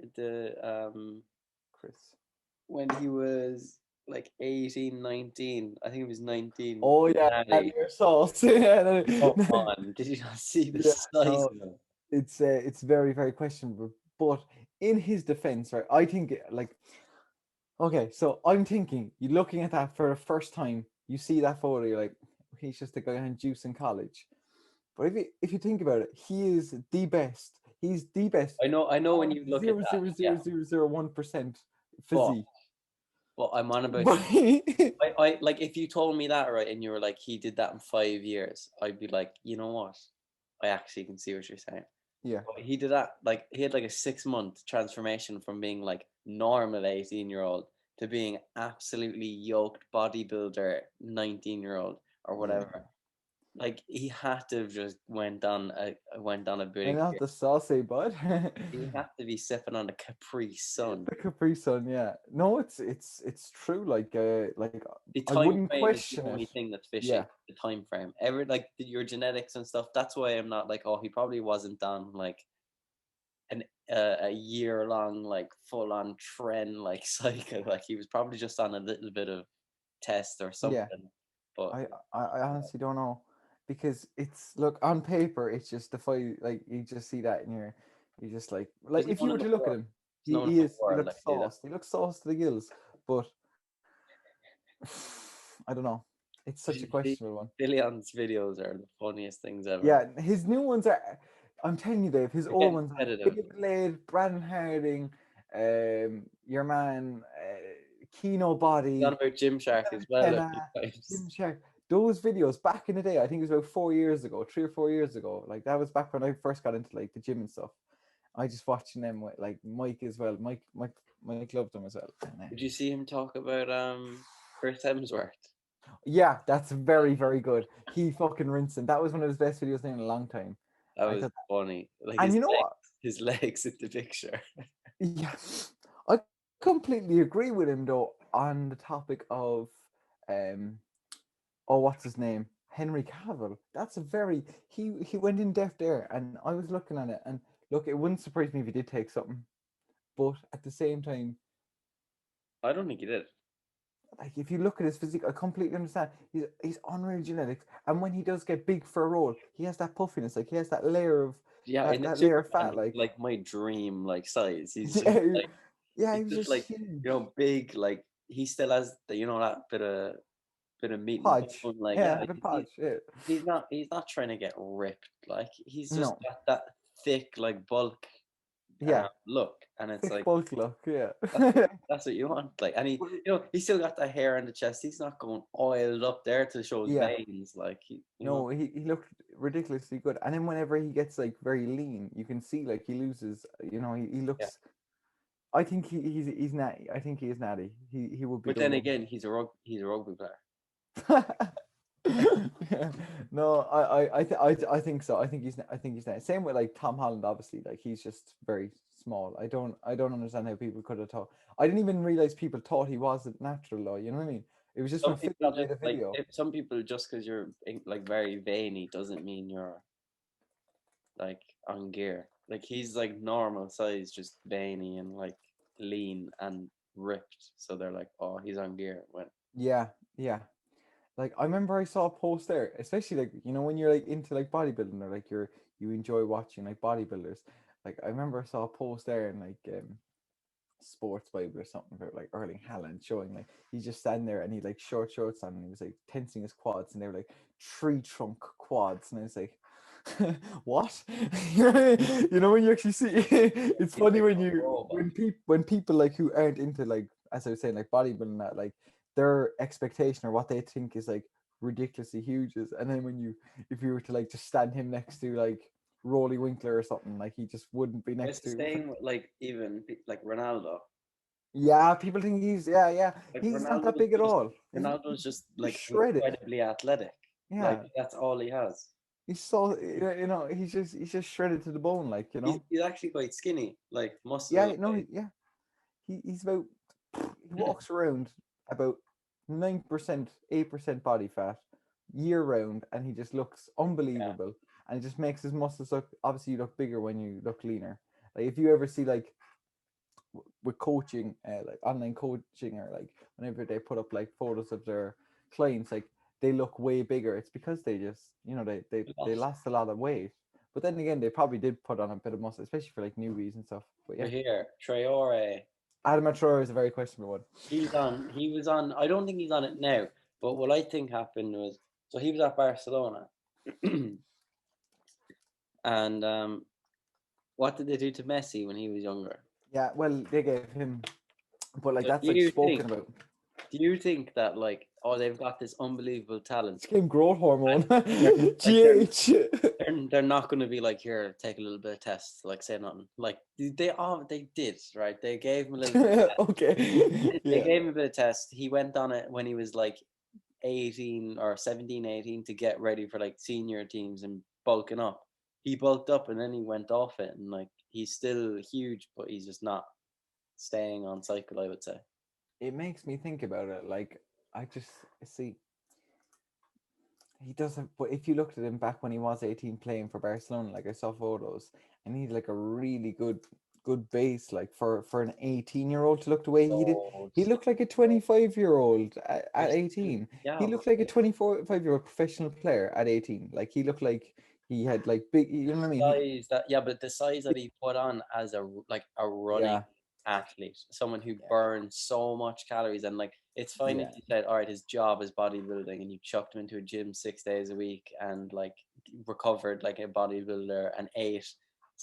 when he was like 18, 19? I think he was 19. Oh yeah, Natty. your sauce. Yeah, Come on, did you not see the yeah. size No, of him? it's very very questionable. But in his defense, right? I think like okay, so I'm thinking you're looking at that for the first time. You see that photo, you're like, he's just a guy on juice in college. But if you think about it, he is the best. He's the best. I know when you look at Zero that, zero yeah. zero zero zero 1% But physique. I'm on about But I like if you told me that, right, and you were like, he did that in 5 years, I'd be like, you know what? I actually can see what you're saying. yeah, But he did that, like he had like a 6 month transformation from being like normal 18-year-old to being absolutely yoked bodybuilder 19-year-old or yeah. whatever. Like he had to have just went on a And big not the saucy bud. he had to be sipping on a Capri Sun. The Capri Sun, yeah. No, it's true. Like The I time wought frame is the question it. only thing that's Yeah, fishy. The time frame, like your genetics and stuff. That's why I'm not like, oh, he probably wasn't on like an a year long like full on trend like cycle. Like he was probably just on a little bit of test or yeah. something. But I honestly don't know because it's look on paper it's just the fight like you just see that and you're just like there's if no you one were in the to look at world. him, There's no one he in the is world that can do that. he looks sauced to the gills, but I don't know. It's such a questionable one. Dillion's videos are the funniest things ever. Yeah, his new ones are. I'm telling you, Dave. His They're old getting ones are competitive. Beyblade, Brandon Harding, your man, Kino He's on Body, about Gymshark as well a few McKenna, times. Jim Shark. Those videos back in the day, I think it was about 4 years ago, 3 or 4 years ago. Like that was back when I first got into like the gym and stuff. I just watching them with like Mike as well. Mike loved them as well. Did you see him talk about Chris Hemsworth? Yeah, that's very very good. He fucking rinsed him. That was one of his best videos in a long time. That I was thought, funny. Like and you know what? his legs in the picture. Yeah, I completely agree with him though on the topic of um oh what's his name? Henry Cavill. That's a very he went in depth there and I was looking at it and look it wouldn't surprise me if he did take something. But at the same time, I don't think he did. like if you look at his physique, I completely understand. He's unreal genetics. And when he does get big for a role, he has that puffiness, like he has that layer of Yeah, in the that layer of Superman, fat, like like my dream, like size. yeah, yeah, He's he's just just like huge. big. Like he still has the, that bit of meat and Podge. bone. Like Yeah, yeah, the podge, yeah. he's not trying to get ripped. Like he's just No. got that thick like bulk Yeah. look, and it's Thick like bulk look, yeah. that's that's what you want. Like, and he's still got that hair on the chest. He's not going oiled up there to show his Yeah. veins. Like No, he looked ridiculously good. And then whenever he gets like very lean, you can see like he loses, he yeah. looks I think he's natty. I think he is natty. He would be But the then one. again, he's a rugby player. Yeah. No, I think so. I think he's natty. Same with like Tom Holland, obviously. Like he's just very small. I don't understand how people could have thought. I didn't even realize people thought he wasn't natural though, you know what I mean? It was just when Some people Philly just made a like video. some people just because you're like very veiny doesn't mean you're like on gear. Like he's like normal size, just veiny and like lean and ripped. So they're like, oh, he's on gear. When Yeah, yeah. Like I remember I saw a post there, especially like when you're like into like bodybuilding or like you enjoy watching like bodybuilders. Like I remember I saw a post there in like Sports Bible or something about like Erling Haaland showing like he's just standing there and he like short shorts on and he was like tensing his quads and they were like tree trunk quads and I was like what? When you actually see it's he's funny like when a you robot. when people like who aren't into like as I was saying like bodybuilding that like their expectation or what they think is like ridiculously huge is and then when you if you were to like just stand him next to like Rolly Winkler or something like he just wouldn't be It's next the to same with like even like Ronaldo. yeah, people think yeah. Like He's not that big at all. Ronaldo's just He's like shredded. incredibly athletic. Like Yeah, that's all he has. he's so he's just shredded to the bone, like He's actually quite skinny, like Yeah, muscle. no, yeah. He's about he walks around about 9%, 8% body fat year round, and he just looks Yeah, unbelievable, and it just makes his muscles look. Obviously, you look bigger when you look leaner. Like if you ever see like with coaching, like online coaching, or like whenever they put up like photos of their clients, like they look way bigger. It's because they just, they lost. lost a lot of weight. But then again, they probably did put on a bit of muscle, especially for like newbies and stuff. But yeah, But here, Traore, Adam Traore is a very questionable one. he's on. He was on. I don't think he's on it now. But what I think happened was, so he was at Barcelona, And what did they do to Messi when he was younger? Yeah, well, they gave him, but like So that's like spoken about. do you think that like, oh, they've got this unbelievable talent, It's came growth hormone. like GH. they're not going to be like, here, take a little bit of test, like say nothing. Like they did, right? They gave him a little bit. Okay. They Yeah. gave him a bit of test. He went on it when he was like 18 or 17, 18 to get ready for like senior teams and bulking up. He bulked up and then he went off it, and like he's still huge, but he's just not staying on cycle, I would say. It makes me think about it. Like I just see he doesn't. But if you looked at him back when he was 18 playing for Barcelona, like I saw photos, and he had like a really good base, like for an 18-year-old to look the way he did. So He looked like a 25-year-old at 18. He yeah, looked like a 24-5-year-old professional player at 18. Like he looked like he had like big. You know what I mean? size that yeah, but the size that he put on as like a running Yeah, athlete, someone who yeah, burns so much calories, and like it's fine if yeah, you said, all right, his job is bodybuilding, and you chucked him into a gym 6 days a week and like recovered like a bodybuilder and ate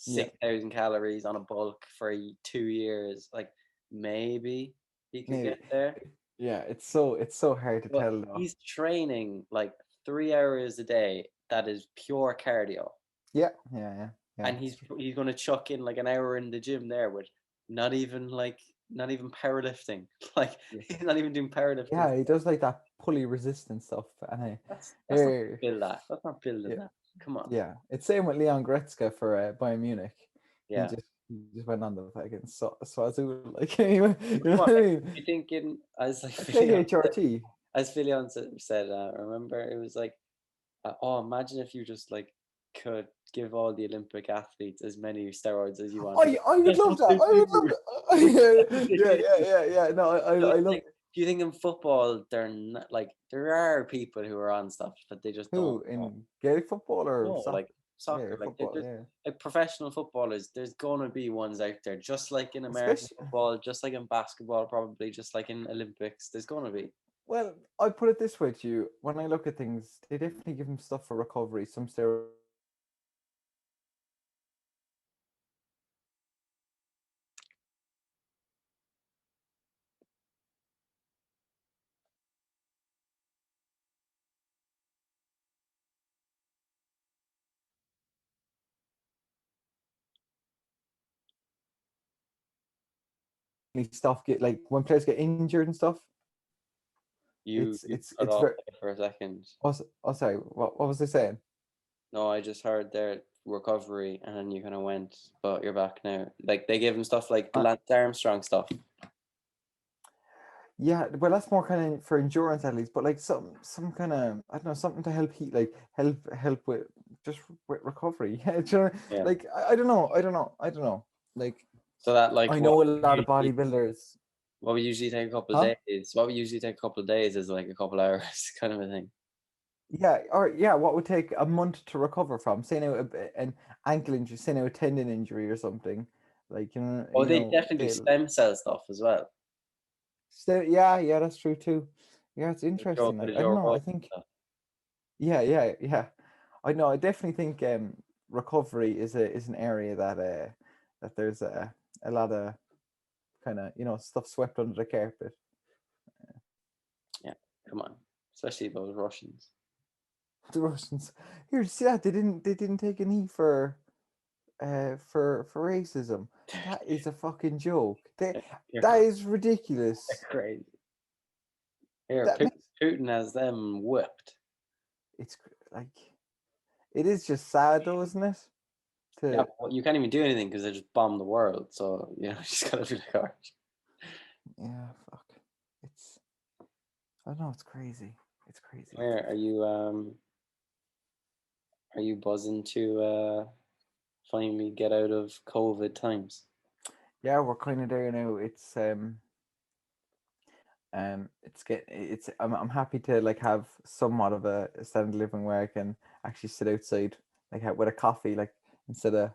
yeah. 6,000 calories on a bulk for 2 years, like maybe he could Maybe. get there. Yeah, it's so hard to But tell though. he's training like 3 hours a day. That is pure cardio, Yeah, yeah, yeah, yeah. and he's going to chuck in like an hour in the gym there with not even like not even powerlifting. Like Yeah, he's not even doing powerlifting yeah, he stuff. does like that pulley resistance stuff. And That's not here, build that. That's not building yeah, that. Come on. yeah. It's same with Leon Goretzka for Bayern Munich. He Yeah. just he just went on the fucking Swazoo like anyway. You But know come on. what I Like, mean? you thinking as like I'd say Filion said, HRT. remember it was like, oh, imagine if you just like could give all the Olympic athletes as many steroids as you wanted. I would That's love what that. they I would love do. that. That's what they Yeah, do. yeah, yeah, yeah. No, So I it's love like, do you think in football they're not like there are people who are on stuff but they just don't who know? in Gaelic football or No, soccer? like Yeah, soccer, like football. there's Yeah, like professional footballers. There's gonna be ones out there, just like in American especially. football, just like in basketball, probably just like in Olympics. There's gonna be. Well, I put it this way to you. When I look at things, they definitely give them stuff for recovery. Some steroids. Stuff get like when players get injured and stuff. You you cut It's off very. there for a second. Oh, sorry. What was I saying? No, I just heard their recovery, and then you kind of went, but you're back now. Like they give him stuff like Uh, Lance Armstrong stuff. yeah, well, that's more kind of for endurance athletes, but like some kind of I don't know something to help like help with just with recovery. Yeah, do you know, Yeah. like I don't know, Like So that like I know a lot of bodybuilders. what would usually take a couple of Huh? days. What would usually take a couple of days is like a couple hours kind of a thing. Yeah, or yeah, what would take a month to recover from? Say now an ankle injury, say now a tendon injury or something. Like Oh, they definitely do it'll, stem cell stuff as well. so yeah, yeah, that's true too. Yeah, it's The Joe, interesting. the Like I don't Joe know. I Rogan think stuff. yeah, yeah, yeah. I know. I definitely think recovery is an area that there's a lot of kind of stuff swept under the carpet. Yeah, come on, especially those Russians. The Russians here, see that they didn't take a knee for racism. That is a fucking joke. You're, That is ridiculous. you're crazy. Here, That makes Putin has them whipped. it's like it is just sad though, isn't it? Yeah, To but you can't even do anything because they just bombed the world. So you know, you just gotta be like, alright. yeah, fuck. It's I don't know. It's crazy. It's crazy. Where are you buzzing to finally get out of COVID times? Yeah, we're kind of there now. It's I'm happy to like have somewhat of a standard living where I can actually sit outside like with a coffee, like instead of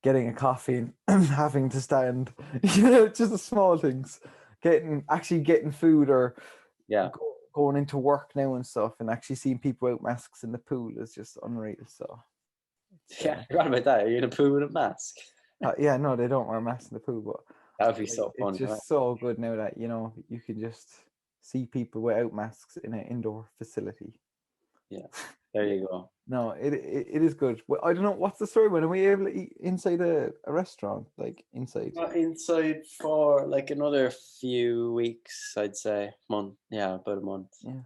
getting a coffee and having to stand, just the small things, getting food or Yeah, going into work now and stuff, and actually seeing people out masks in the pool is just unreal. So Yeah, I forgot about that. Are you in a pool with a mask? Yeah, no, they don't wear masks in the pool, but That would be like, so it's funny, right? just so good now that you can just see people without masks in an indoor facility. Yeah, there Yeah, you go. no, it is good. Well, I don't know what's the story. When are we able to eat inside a restaurant, like inside? Not inside for like another few weeks, I'd say. Month, yeah, about a month. Yeah,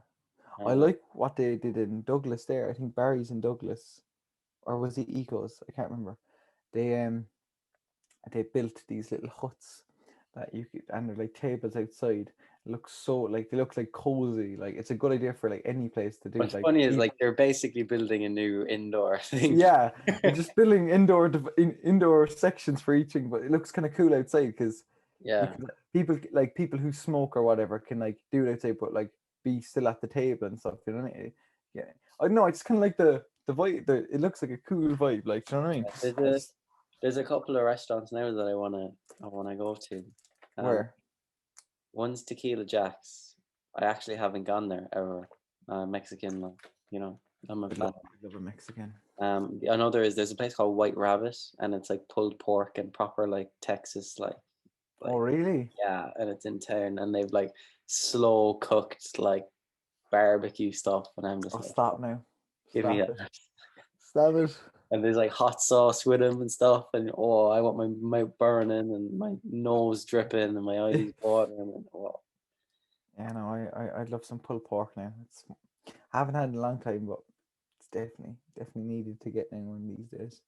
I Uh, like what they did in Douglas there. I think Barry's in Douglas, or was it Ecos? I can't remember. They built these little huts that you could, and they're like tables outside. It looks so like they look like cozy. Like it's a good idea for like any place to do. what's Like funny is even like they're basically building a new indoor thing. yeah, they're just building indoor sections for each thing, but it looks kind of cool outside because you Yeah, can people who smoke or whatever can like do it outside, but like be still at the table and stuff. You know what I mean? Yeah, I don't know. It's kind of like the vibe. It looks like a cool vibe. Like, do you know what I mean? yeah. There's a couple of restaurants now that I wanna go to. Um, Where one's Tequila Jack's. I actually haven't gone there ever. Mexican, like, you know, I'm a fan. I love a Mexican. Another is there's a place called White Rabbit, and it's like pulled pork and proper like Texas Oh, like really? yeah, and it's in town, and they've like slow cooked like barbecue stuff, and I'm just Oh, like, stop now. give me Stop that. it. Stop it. And there's like hot sauce with them and stuff, and oh, I want my mouth burning and my nose dripping and my eyes watering, and oh, Yeah, no, I'd love some pulled pork now. I haven't had it in a long time, but it's definitely needed to get in one these days.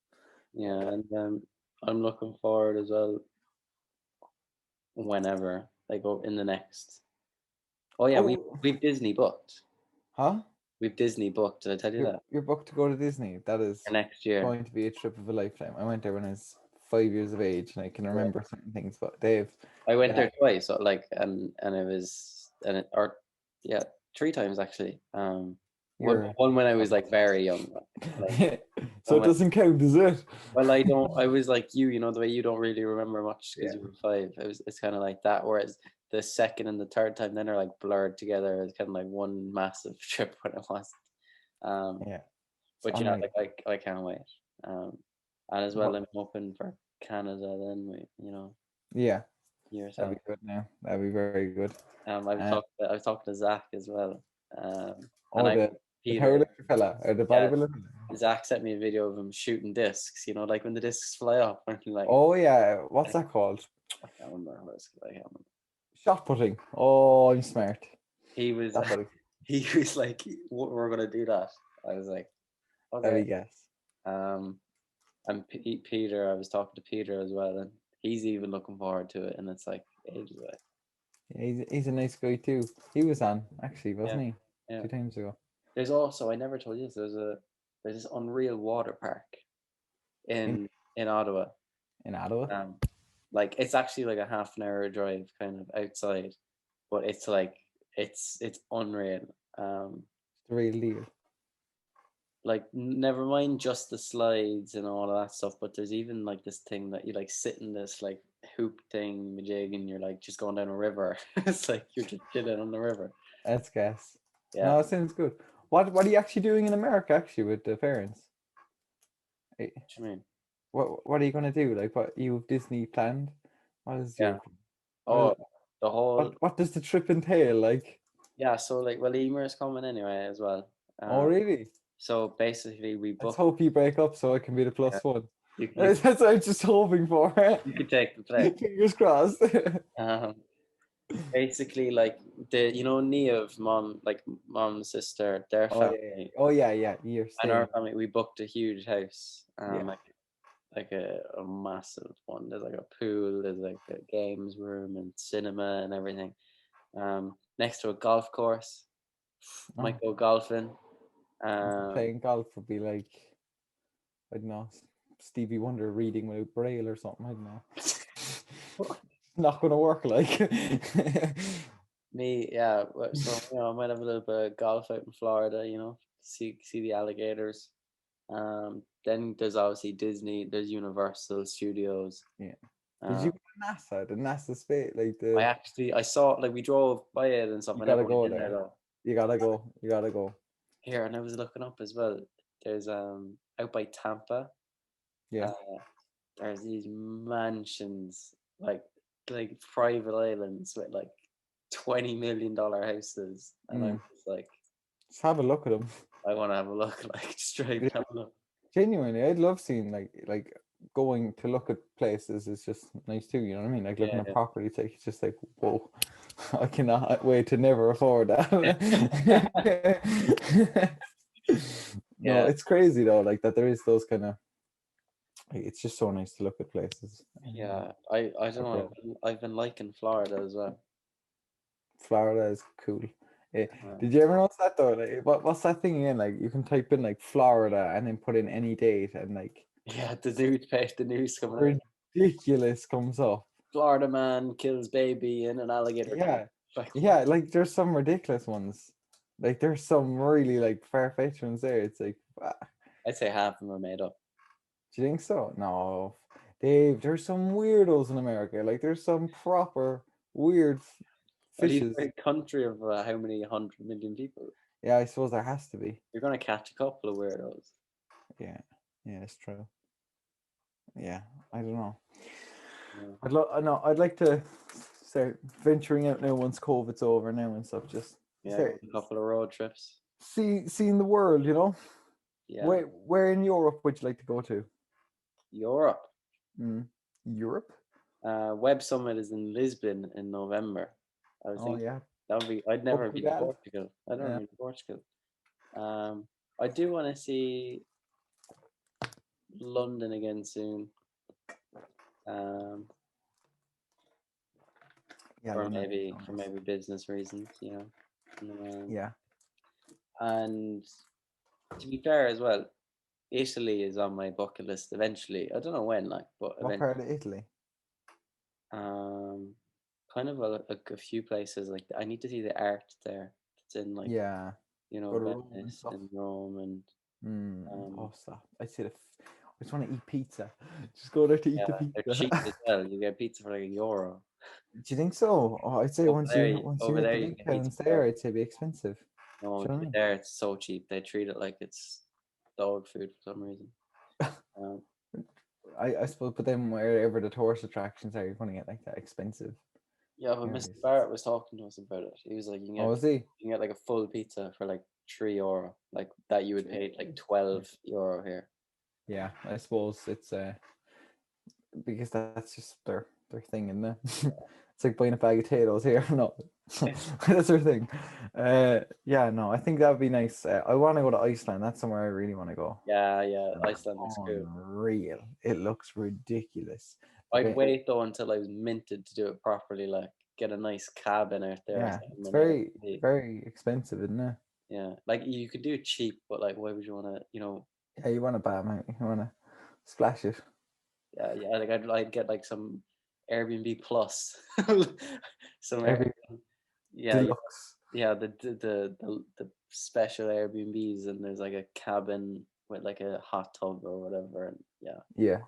yeah, and I'm looking forward as well whenever like go in the next. Oh yeah, we Oh, we've Disney booked. huh? We've Disney booked. Did I tell you that? You're booked to go to Disney. That For is next year. going to be a trip of a lifetime. I went there when I was 5 years of age, and I can Yeah. remember certain things. But Dave, I went yeah, there twice, so like, and it was, and it, or yeah, three times actually. One you're. one when I was like very young, like So one it when, doesn't count, is it? well, I don't, I was like you know, the way you don't really remember much because Yeah, you were five. It's kind of like that. Whereas the second and the third time, then are like blurred together. It's kind of like one massive trip when it was. Um, yeah. It's but you know, unreal. like I can't wait. Um, and as well, But I'm hoping for Canada. Then you know, yeah, that'd yourself. be good now. That'd be very good. Uh, I was talking to Zach as well, and oh, I the Peter. powerlifter fella or the Yeah, bodybuilder. Zach sent me a video of him shooting discs. You know, like when the discs fly up, and like Oh yeah, what's that called? I can't remember what it's I can't remember. Shot putting. Oh, I'm smart. He was Shot putting. he was like, We're gonna do that." I was like, Let "Okay." me guess. Um, and Peter, I was talking to Peter as well, and he's even looking forward to it, and it's like ages away. Yeah, he's a nice guy too. He was on actually, Yeah, wasn't he? yeah. 2 times ago There's also I never told you this. There's this unreal water park in in Ottawa. Ottawa. Um, like it's actually like a half an hour drive kind of outside, but it's like it's unreal. Um, It's the real deal. like never mind just the slides and all of that stuff, but there's even like this thing that you like sit in this like hoop thing majig and you're like just going down a river. It's like you're just chilling on the river. Let's guess. Yeah. No, it sounds good. What are you actually doing in America actually with the parents? Eh, What you mean? what are you gonna do? Like what you have Disney planned? What is Yeah. your what is, Oh, the whole what does the trip entail? Like, yeah. So like, well, Emer is coming anyway as well. oh really? So basically we Let's booked. hope you break up so I can be the Yeah, plus one. you That's what I'm just hoping for. you could take the play. Fingers crossed. Um, basically like the Neo's mom, like mom, sister, their Oh yeah. family Oh yeah, yeah. You're and our staying. family, we booked a huge house, Yeah. like a massive one. There's like a pool, there's like a games room and cinema and everything. Next to a golf course. Oh, Might go golfing. Um, playing golf would be like, I don't know, Stevie Wonder reading without braille or something. I don't know. Not gonna work like. me, yeah. So I might have a little bit of golf out in Florida. See the alligators. Then there's obviously Disney. There's Universal Studios. Yeah. Did Um, you go to NASA? The NASA space, like I saw like we drove by it and stuff. you I gotta never went go in there there. though. You gotta go. You gotta go. Here, and I was looking up as well. There's out by Tampa. Yeah. There's these mansions, like private islands with like $20 million houses, and I'm Mm. just like, Just have a look at them. I want to have a look, like just drive Yeah. down them. Genuinely, I'd love seeing like going to look at places is just nice too. You know what I mean? Like looking Yeah, at property, it's just like whoa, I cannot wait to never afford that. No, yeah, it's crazy though. Like that, there is those kind of. It's just so nice to look at places. yeah. I don't know. Abroad. I've been liking Florida as well. Florida is cool. Uh, Did you ever notice that though? Like, what's that thing again? Like you can type in like Florida and then put in any date and like yeah, the news coming out. ridiculous comes up. Florida man kills baby in an alligator tank. Yeah, Like, yeah. Like there's some ridiculous ones. Like there's some really like far-fetched ones there. It's like, I'd say half of them are made up. do you think so? No, Dave. There's some weirdos in America. Like there's some proper weird Well, he's fishes. a country of how many 100 million people? Yeah, I suppose there has to be. You're gonna catch a couple of weirdos. Yeah, yeah, it's true. Yeah, I don't know. Yeah. No, I'd like to start venturing out now once COVID's over now and stuff. Just Yeah, start a couple of road trips. seeing the world. You know, Yeah, where in Europe would you like to go to? Europe. Europe? Web Summit is in Lisbon in November. I was Oh thinking yeah, that would be. I'd never been to Portugal. Portugal. I'd never Yeah, been to Portugal. I do want to see London again soon. yeah, For London. maybe business reasons, you know. Yeah. And to be fair as well, Italy is on my bucket list eventually. I don't know when, like, but What eventually. part of Italy? Kind of a few places. Like I need to see the art there. It's in like Yeah, go to Rome and Venice stuff. and Rome and Pasta. I said I just want to eat pizza. Just go there to eat yeah, the they're pizza. cheap as well. You get pizza for like €1. Do you think so? Oh, I'd say once you Over hit there the you can big get pizza towns for there, I'd say it'd be expensive. no, Do you know what I mean? there it's so cheap. They treat it like it's dog food for some reason. Um, I suppose, but then wherever the tourist attractions are, you're going to get like that expensive. yeah, but Mr. areas. Barrett was talking to us about it. He was like, Oh, is he? you can get like a full pizza for like €3, like that you would pay like €12 here. Yeah, I suppose it's because that's just their thing, isn't it? It's like buying a bag of potatoes here. No, that's their thing. Yeah, no, I think that would be nice. I want to go to Iceland. That's somewhere I really want to go. Yeah, Iceland looks cool. Unreal. It looks ridiculous. I'd wait though until I was minted to do it properly, like get a nice cabin out there. Yeah, it's very, very expensive, isn't it? Yeah, like you could do it cheap, but like, why would you want to, Yeah, you want to bam out. You want to splash it. Yeah, like I'd get like some Airbnb plus, some Every yeah, deluxe. yeah, the special Airbnbs, and there's like a cabin with like a hot tub or whatever, and yeah. Yeah.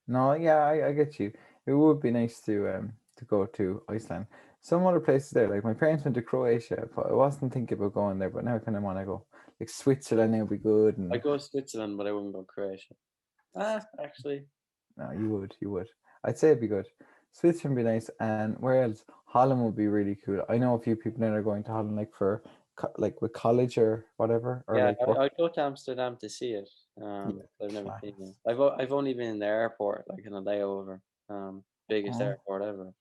No, yeah, I get you. It would be nice to go to Iceland. Some other places there, like my parents went to Croatia, but I wasn't thinking about going there, but now I kind of want to go. Like Switzerland now would be good, and I'd go to Switzerland, but I wouldn't go Croatia. Actually, no, you would. I'd say it'd be good. Switzerland would be nice, and where else? Holland would be really cool. I know a few people that are going to Holland, like for like with college or whatever, or yeah, like work. I'd go to Amsterdam to see it. I've never class. seen it. I've only been in the airport, like in a layover. Biggest Oh, airport ever.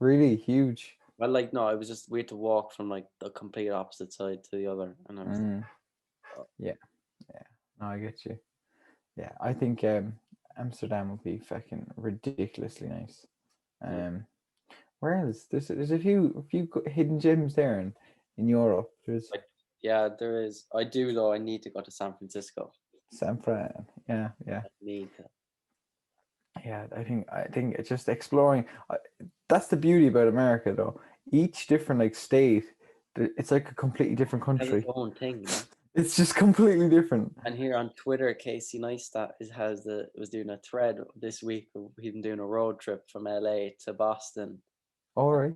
really huge. Well, like no, it was just we had to walk from like the complete opposite side to the other, and I was like, oh. Yeah, yeah. No, I get you. Yeah, I think Amsterdam would be fucking ridiculously nice. Where else? There's a few hidden gems there in Europe. There's Yeah, there is. I do though. I need to go to San Francisco. San Fran. Yeah, yeah, I need to. yeah. I think it's just exploring. That's the beauty about America, though. Each different like state, it's like a completely different It has country. its own thing, you know? It's just completely different. And here on Twitter, Casey Neistat was doing a thread this week of him doing a road trip from LA to Boston, All right.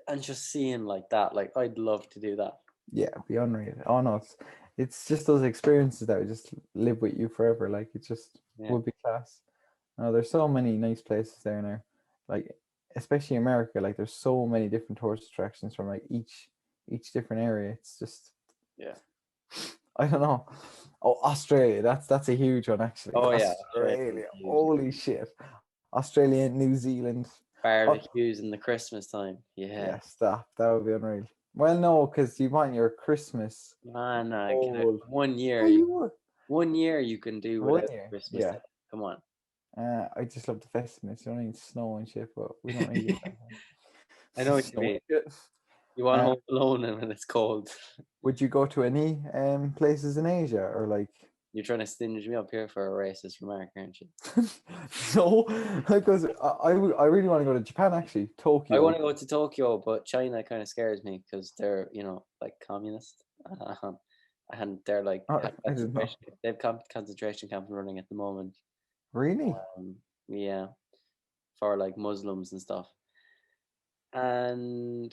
and just seeing like that. Like I'd love to do that. Yeah, be unreal. Oh no, it's just those experiences that would just live with you forever. Like it just Yeah. would be class. No, there's so many nice places there now. Like especially America, like there's so many different tourist attractions from like each different area. It's just Yeah. I don't know. Oh, Australia, that's a huge one actually. Oh yeah. Australia, holy shit. Australia, New Zealand. Barbecues in the Christmas time. Yeah. Yeah, stop. That would be unreal. Well, no, because you want your Christmas. Man, Oh, one year oh, you would. 1 year you can do One without year, Christmas yeah. Day. Come on. I just love the festivals. You don't need snow and shit, but we don't need it. I know what you Snow mean. and shit. You want Uh, Home Alone and when it's cold. would you go to any places in Asia or like? You're trying to stinge me up here for a racist remark, aren't you? No, because I really want to go to Japan actually, I Tokyo. want to go to Tokyo, but China kind of scares me because they're, like communist. And they're like Oh, have I didn't know. they've concentration camps running at the moment. Really? Yeah, for like Muslims and stuff. And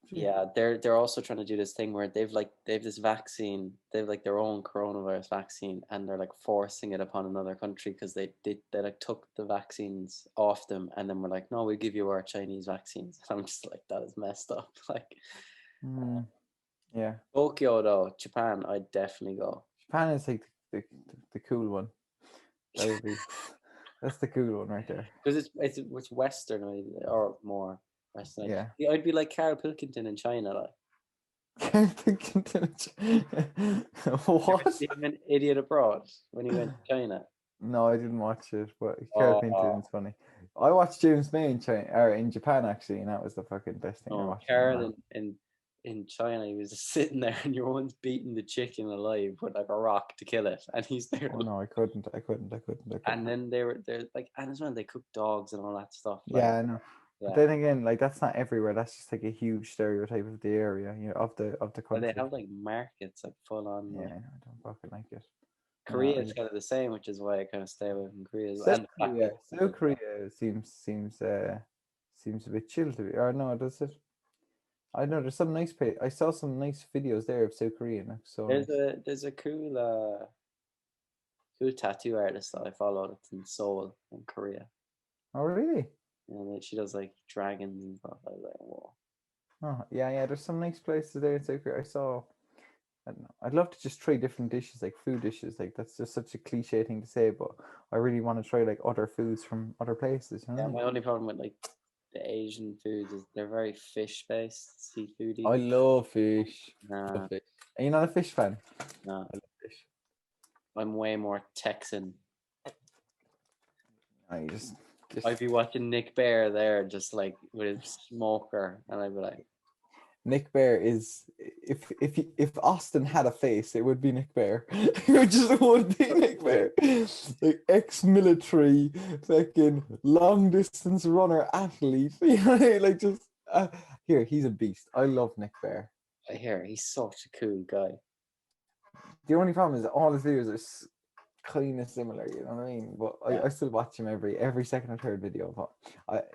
Gee. yeah, they're also trying to do this thing where they've this vaccine, they've like their own coronavirus vaccine, and they're like forcing it upon another country because they like took the vaccines off them and then we're like, no, we'll give you our Chinese vaccines. And I'm just like, that is messed up. Like Yeah. Tokyo though, Japan, I'd definitely go. Japan is like the cool one. That would be that's the cool one right there. Because it's Western or more Western. Yeah. Yeah, I'd be like Carl Pilkington in China, like. What? Being an idiot abroad when he went to China. No, I didn't watch it, but Carol Oh, Pinton's funny. I watched James May in China or in Japan actually, and that was the fucking best thing I no, watched. Carol in China, he was just sitting there and your one's beating the chicken alive with like a rock to kill it, and he's there. Oh no, I couldn't. And then they're like, and as well, they cook dogs and all that stuff. Like, Yeah, I know. But yeah, then again, like that's not everywhere. That's just like a huge stereotype of the area, of the but they country. have like markets, like full on. Yeah, Like, I fucking like it. Korea is kind of the same, which is why I kind of stay away from Korea as well. South And the black Korea, people. South Korea seems a bit chill to me. Or no, does it? I know there's some nice place. I saw some nice videos there of South Korea. And so There's nice. a cool tattoo artist that I follow that's in Seoul in Korea. Oh really? And she does like dragons and stuff. I was like, whoa. Oh yeah. There's some nice places there in South Korea. I saw. I don't know. I'd love to just try different dishes, like food dishes. Like that's just such a cliche thing to say, but I really want to try like other foods from other places. You know? Yeah, my only problem with like the Asian foods is they're very fish based, seafoody. I love fish. Nah, Love fish. Are you not a fish fan? nah. I love fish. I'm way more Texan. I just I'd be watching Nick Bear there, just like with his smoker, and I'd be like, Nick Bear is if Austin had a face, it would be Nick Bear. It just would be Nick Bear, like ex-military, fucking long distance runner athlete. You know, like just here he's a beast. I love Nick Bear. I hear he's such a cool guy. The only problem is that all his videos are kind of similar. You know what I mean? But Yeah. I still watch him every second or third video. But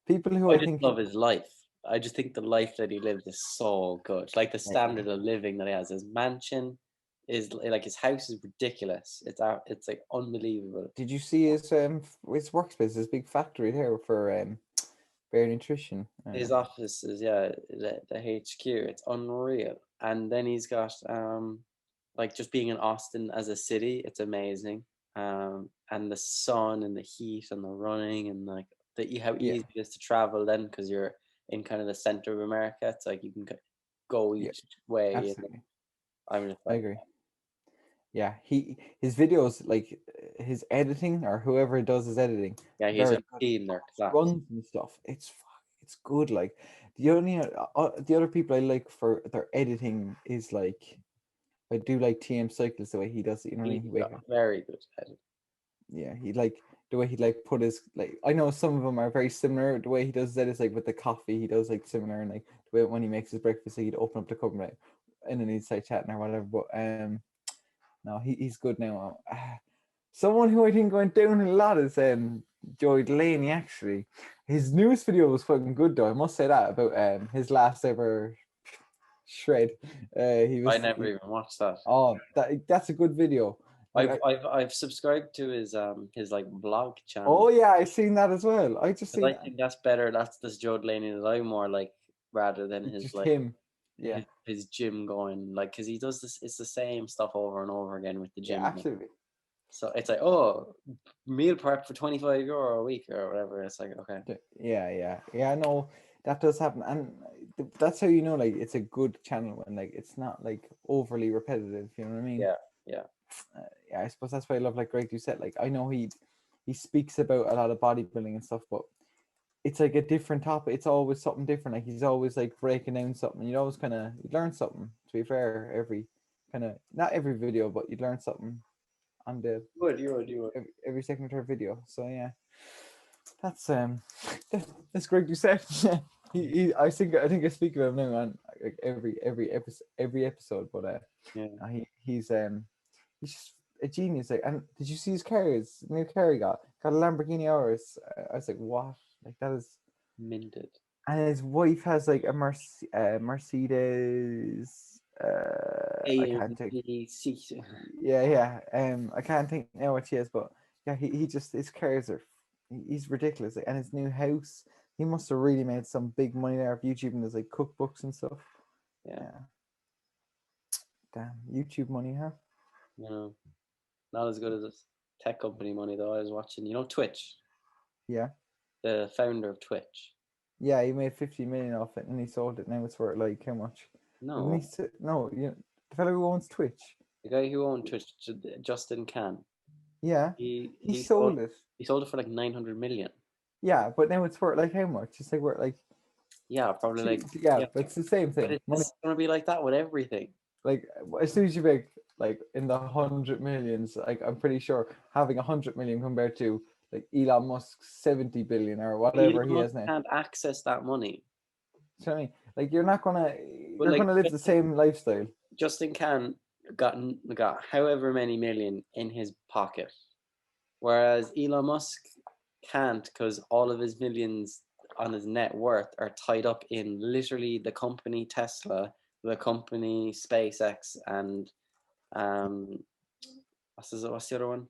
people who I I just think love his life. I just think the life that he lives is so good. Like the standard of living that he has. His mansion is like his house is ridiculous. It's like unbelievable. Did you see his workspace, his big factory there for Bear Nutrition? His office is the HQ. It's unreal. And then he's got like just being in Austin as a city, it's amazing. And the sun and the heat and the running and like how Yeah, easy it is to travel then because you're in kind of the center of America. It's like you can go yeah, each way. And absolutely. I'm just I like, agree. Yeah, his videos, like his editing or whoever does his editing, yeah, he's very a good. team. They're class. Runs and stuff. It's good. Like the other people I like for their editing is like I do like TM Cycles the way he does it. You know what I mean? He's He wake up. very good at it. Yeah, he like the way he like put his like I know some of them are very similar. The way he does that is like with the coffee, he does like similar and like the way when he makes his breakfast, he'd open up the cup and then he'd start chatting or whatever. But no, he's good now. Someone who I think went down a lot is Joey Delaney actually. His newest video was fucking good though. I must say that about his last ever Shred. He I was. never even watched that. Oh, that's a good video. Like, I've subscribed to his like vlog channel oh yeah, I seen that as well. I just because seen I think that's better. That's this Joe Delaney that I more like rather than his just like him. Yeah, his gym going like because he does this. It's the same stuff over and over again with the yeah, gym. absolutely. So it's like, oh, meal prep for 25 euro a week or whatever. It's like, okay, Yeah. No, that does happen, and that's how you know, like, it's a good channel when, like, it's not like overly repetitive. You know what I mean? yeah, yeah, Yeah, I suppose that's why I love, like, Greg Doucette. Like, I know he speaks about a lot of bodybuilding and stuff, but it's like a different topic. It's always something different. Like, he's always like breaking down something. You always kind of learn something. To be fair, every kind of not every video, but you learn something on the you would. every second or third video. So yeah, that's that's Greg Doucette. Yeah, I think I speak about him now on like every episode. But Yeah, he's just a genius. Like, and did you see his car? His new car he got a Lamborghini Urus. I was like, what? Like, that is. minted. And his wife has like a Mercedes. I can't think. AMG. Yeah. I can't think now what she is, but yeah, he just his cars are. He's ridiculous, like, and his new house. He must have really made some big money there of YouTube and there's like cookbooks and stuff. Yeah, Yeah, damn YouTube money, huh? you know, not as good as this tech company money though. I was watching, Twitch, Yeah, the founder of Twitch. yeah. He made 50 million off it and he sold it. Now it's worth like how much? Didn't he? No, No, the fellow who owns Twitch. the guy who owned Twitch, Justin Can, Yeah, he he he sold sold it. he sold it for like 900 million. Yeah, but now it's worth like how much? It's like worth like Yeah, probably two. like Yeah, yeah, but it's the same but thing. Money. it's gonna be like that with everything. Like, as soon as you make like in the 100 millions, like, I'm pretty sure having 100 million compared to like Elon Musk's 70 billion or Elon whatever he Musk has now. can't access that money, So I mean, like, but you're like gonna live the same lifestyle. Justin Can got however many million in his pocket, whereas Elon Musk can't because all of his millions on his net worth are tied up in literally the company Tesla, the company SpaceX, and um, what's the other one?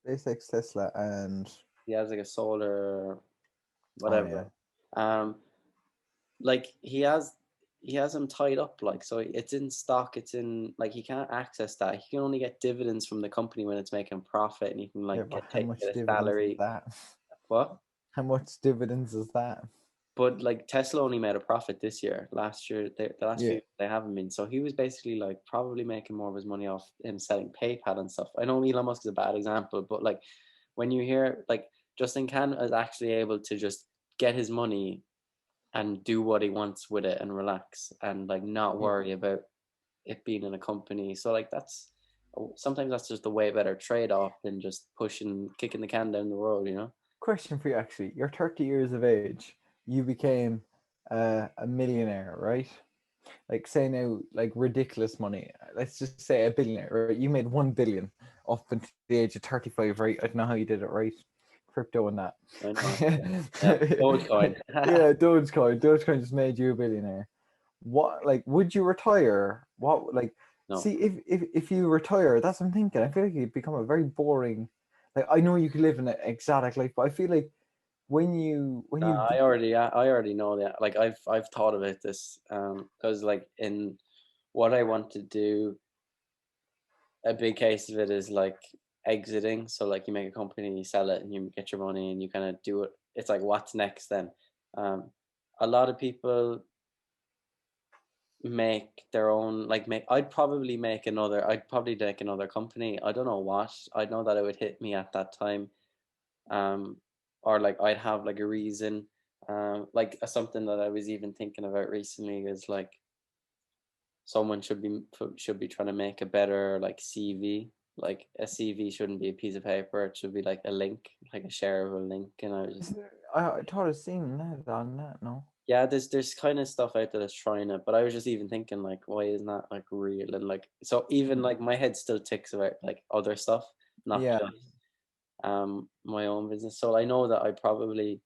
SpaceX, Tesla, and He has like a solar oh yeah, whatever. Um, like he has them tied up like so it's in stock, it's in like he can't access that. He can only get dividends from the company when it's making profit and he can yeah. like But how take much get a dividends is salary. that? What? How much dividends is that? But like Tesla only made a profit this year. Last year, the last Yeah, few they haven't been. So he was basically like probably making more of his money off him selling PayPal and stuff. I know Elon Musk is a bad example, but like when you hear like Justin Can is actually able to just get his money and do what he wants with it and relax and like not yeah. worry about it being in a company. So like sometimes that's just a way better trade off than just kicking the can down the road. Question for you, actually. You're 30 years of age. You became a millionaire, right? Like, say now, like, ridiculous money. Let's just say a billionaire, right? You made 1 billion up until the age of 35, right? I don't know how you did it, right? Crypto and that. I know. Yeah. Dogecoin. Yeah, Dogecoin just made you a billionaire. What, like, would you retire? What, like, No. see, if you retire, that's what I'm thinking. I feel like you'd become a very boring. Like, I know you could live an exotic life, but I feel like when you I already know that. Like I've thought about this because like in what I want to do, a big case of it is like exiting. So like you make a company, you sell it, and you get your money, and you kind of do it. It's like what's next then. Um, a lot of people make their own like make I'd probably make another company. I don't know what. I know that it would hit me at that time. Um or like I'd have like a reason. Like something that I was even thinking about recently is like someone should be trying to make a better like CV. Like a CV shouldn't be a piece of paper. It should be like a link, like a shareable link. And I was just I thought I'd seen that on that. No. yeah, there's kind of stuff out there that's trying it, but I was just even thinking like, why isn't that like real? And like, so even like my head still ticks about like other stuff, not Yeah. just my own business. So I know that I probably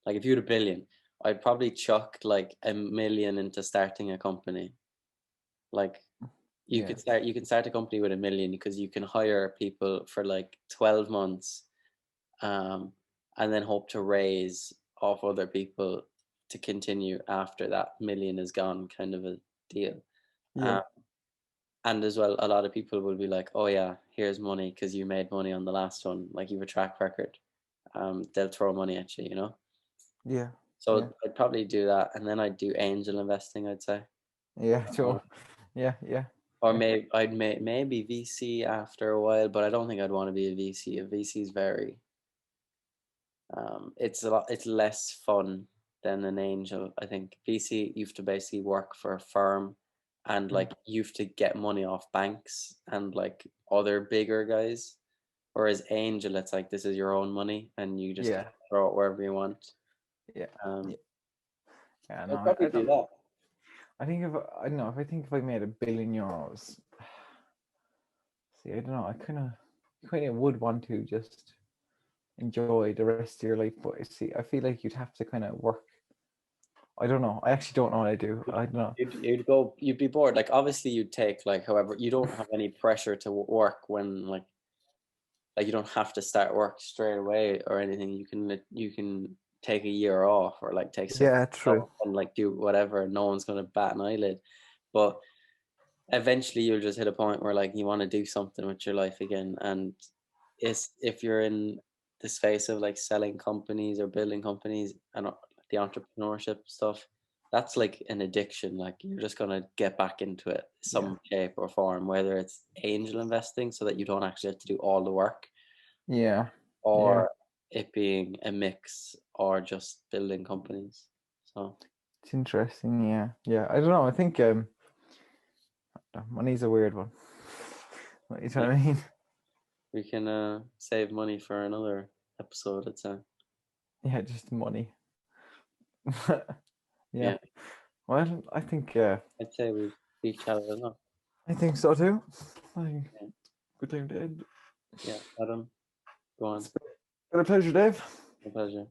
like if you had a billion, I'd probably chuck like 1 million into starting a company. Like Yeah. you can start a company with 1 million because you can hire people for like 12 months, um, and then hope to raise off other people to continue after that million is gone, kind of a deal. Yeah. Um, and as well, a lot of people will be like, "Oh yeah, here's money because you made money on the last one. Like you have a track record." They'll throw money at you, you know. Yeah. Yeah. So I'd probably do that, and then I'd do angel investing, I'd say. Yeah. Um, Sure. Yeah. Yeah. or Yeah. maybe VC after a while, but I don't think I'd want to be a VC. A VC is very it's less fun than an angel. I think VC you have to basically work for a firm, and Mm. like you have to get money off banks and like other bigger guys. Whereas angel, it's like this is your own money and you just Yeah. throw it wherever you want. Yeah. Um, Yeah. Yeah. I'd No, probably I do don't. that. I think if I don't know if I think if I made €1 billion, see, I don't know. I kind of would want to just enjoy the rest of your life, but see, I feel like you'd have to kind of work. I don't know. I actually don't know what I do. I don't know. You'd be bored. Like obviously you'd take like however you don't have any pressure to work when like you don't have to start work straight away or anything. You can take a year off or like take some Yeah, stuff true. and like do whatever. No one's gonna bat an eyelid. But eventually you'll just hit a point where like you want to do something with your life again. And it's if you're in the space of like selling companies or building companies and the entrepreneurship stuff, that's like an addiction. Like you're just gonna get back into it Yeah. some shape or form, whether it's angel investing so that you don't actually have to do all the work, Yeah. Yeah. or it being a mix, or just building companies. So It's interesting. Yeah. Yeah. I don't know. I think money's a weird one. What you know yeah, what I mean? we can save money for another episode. It's Yeah, just money. Yeah. yeah, Well, I'd say we've chatted enough. I think so too. I think Yeah, good time to end. yeah, Adam, go on. It's been a pleasure, Dave. My pleasure.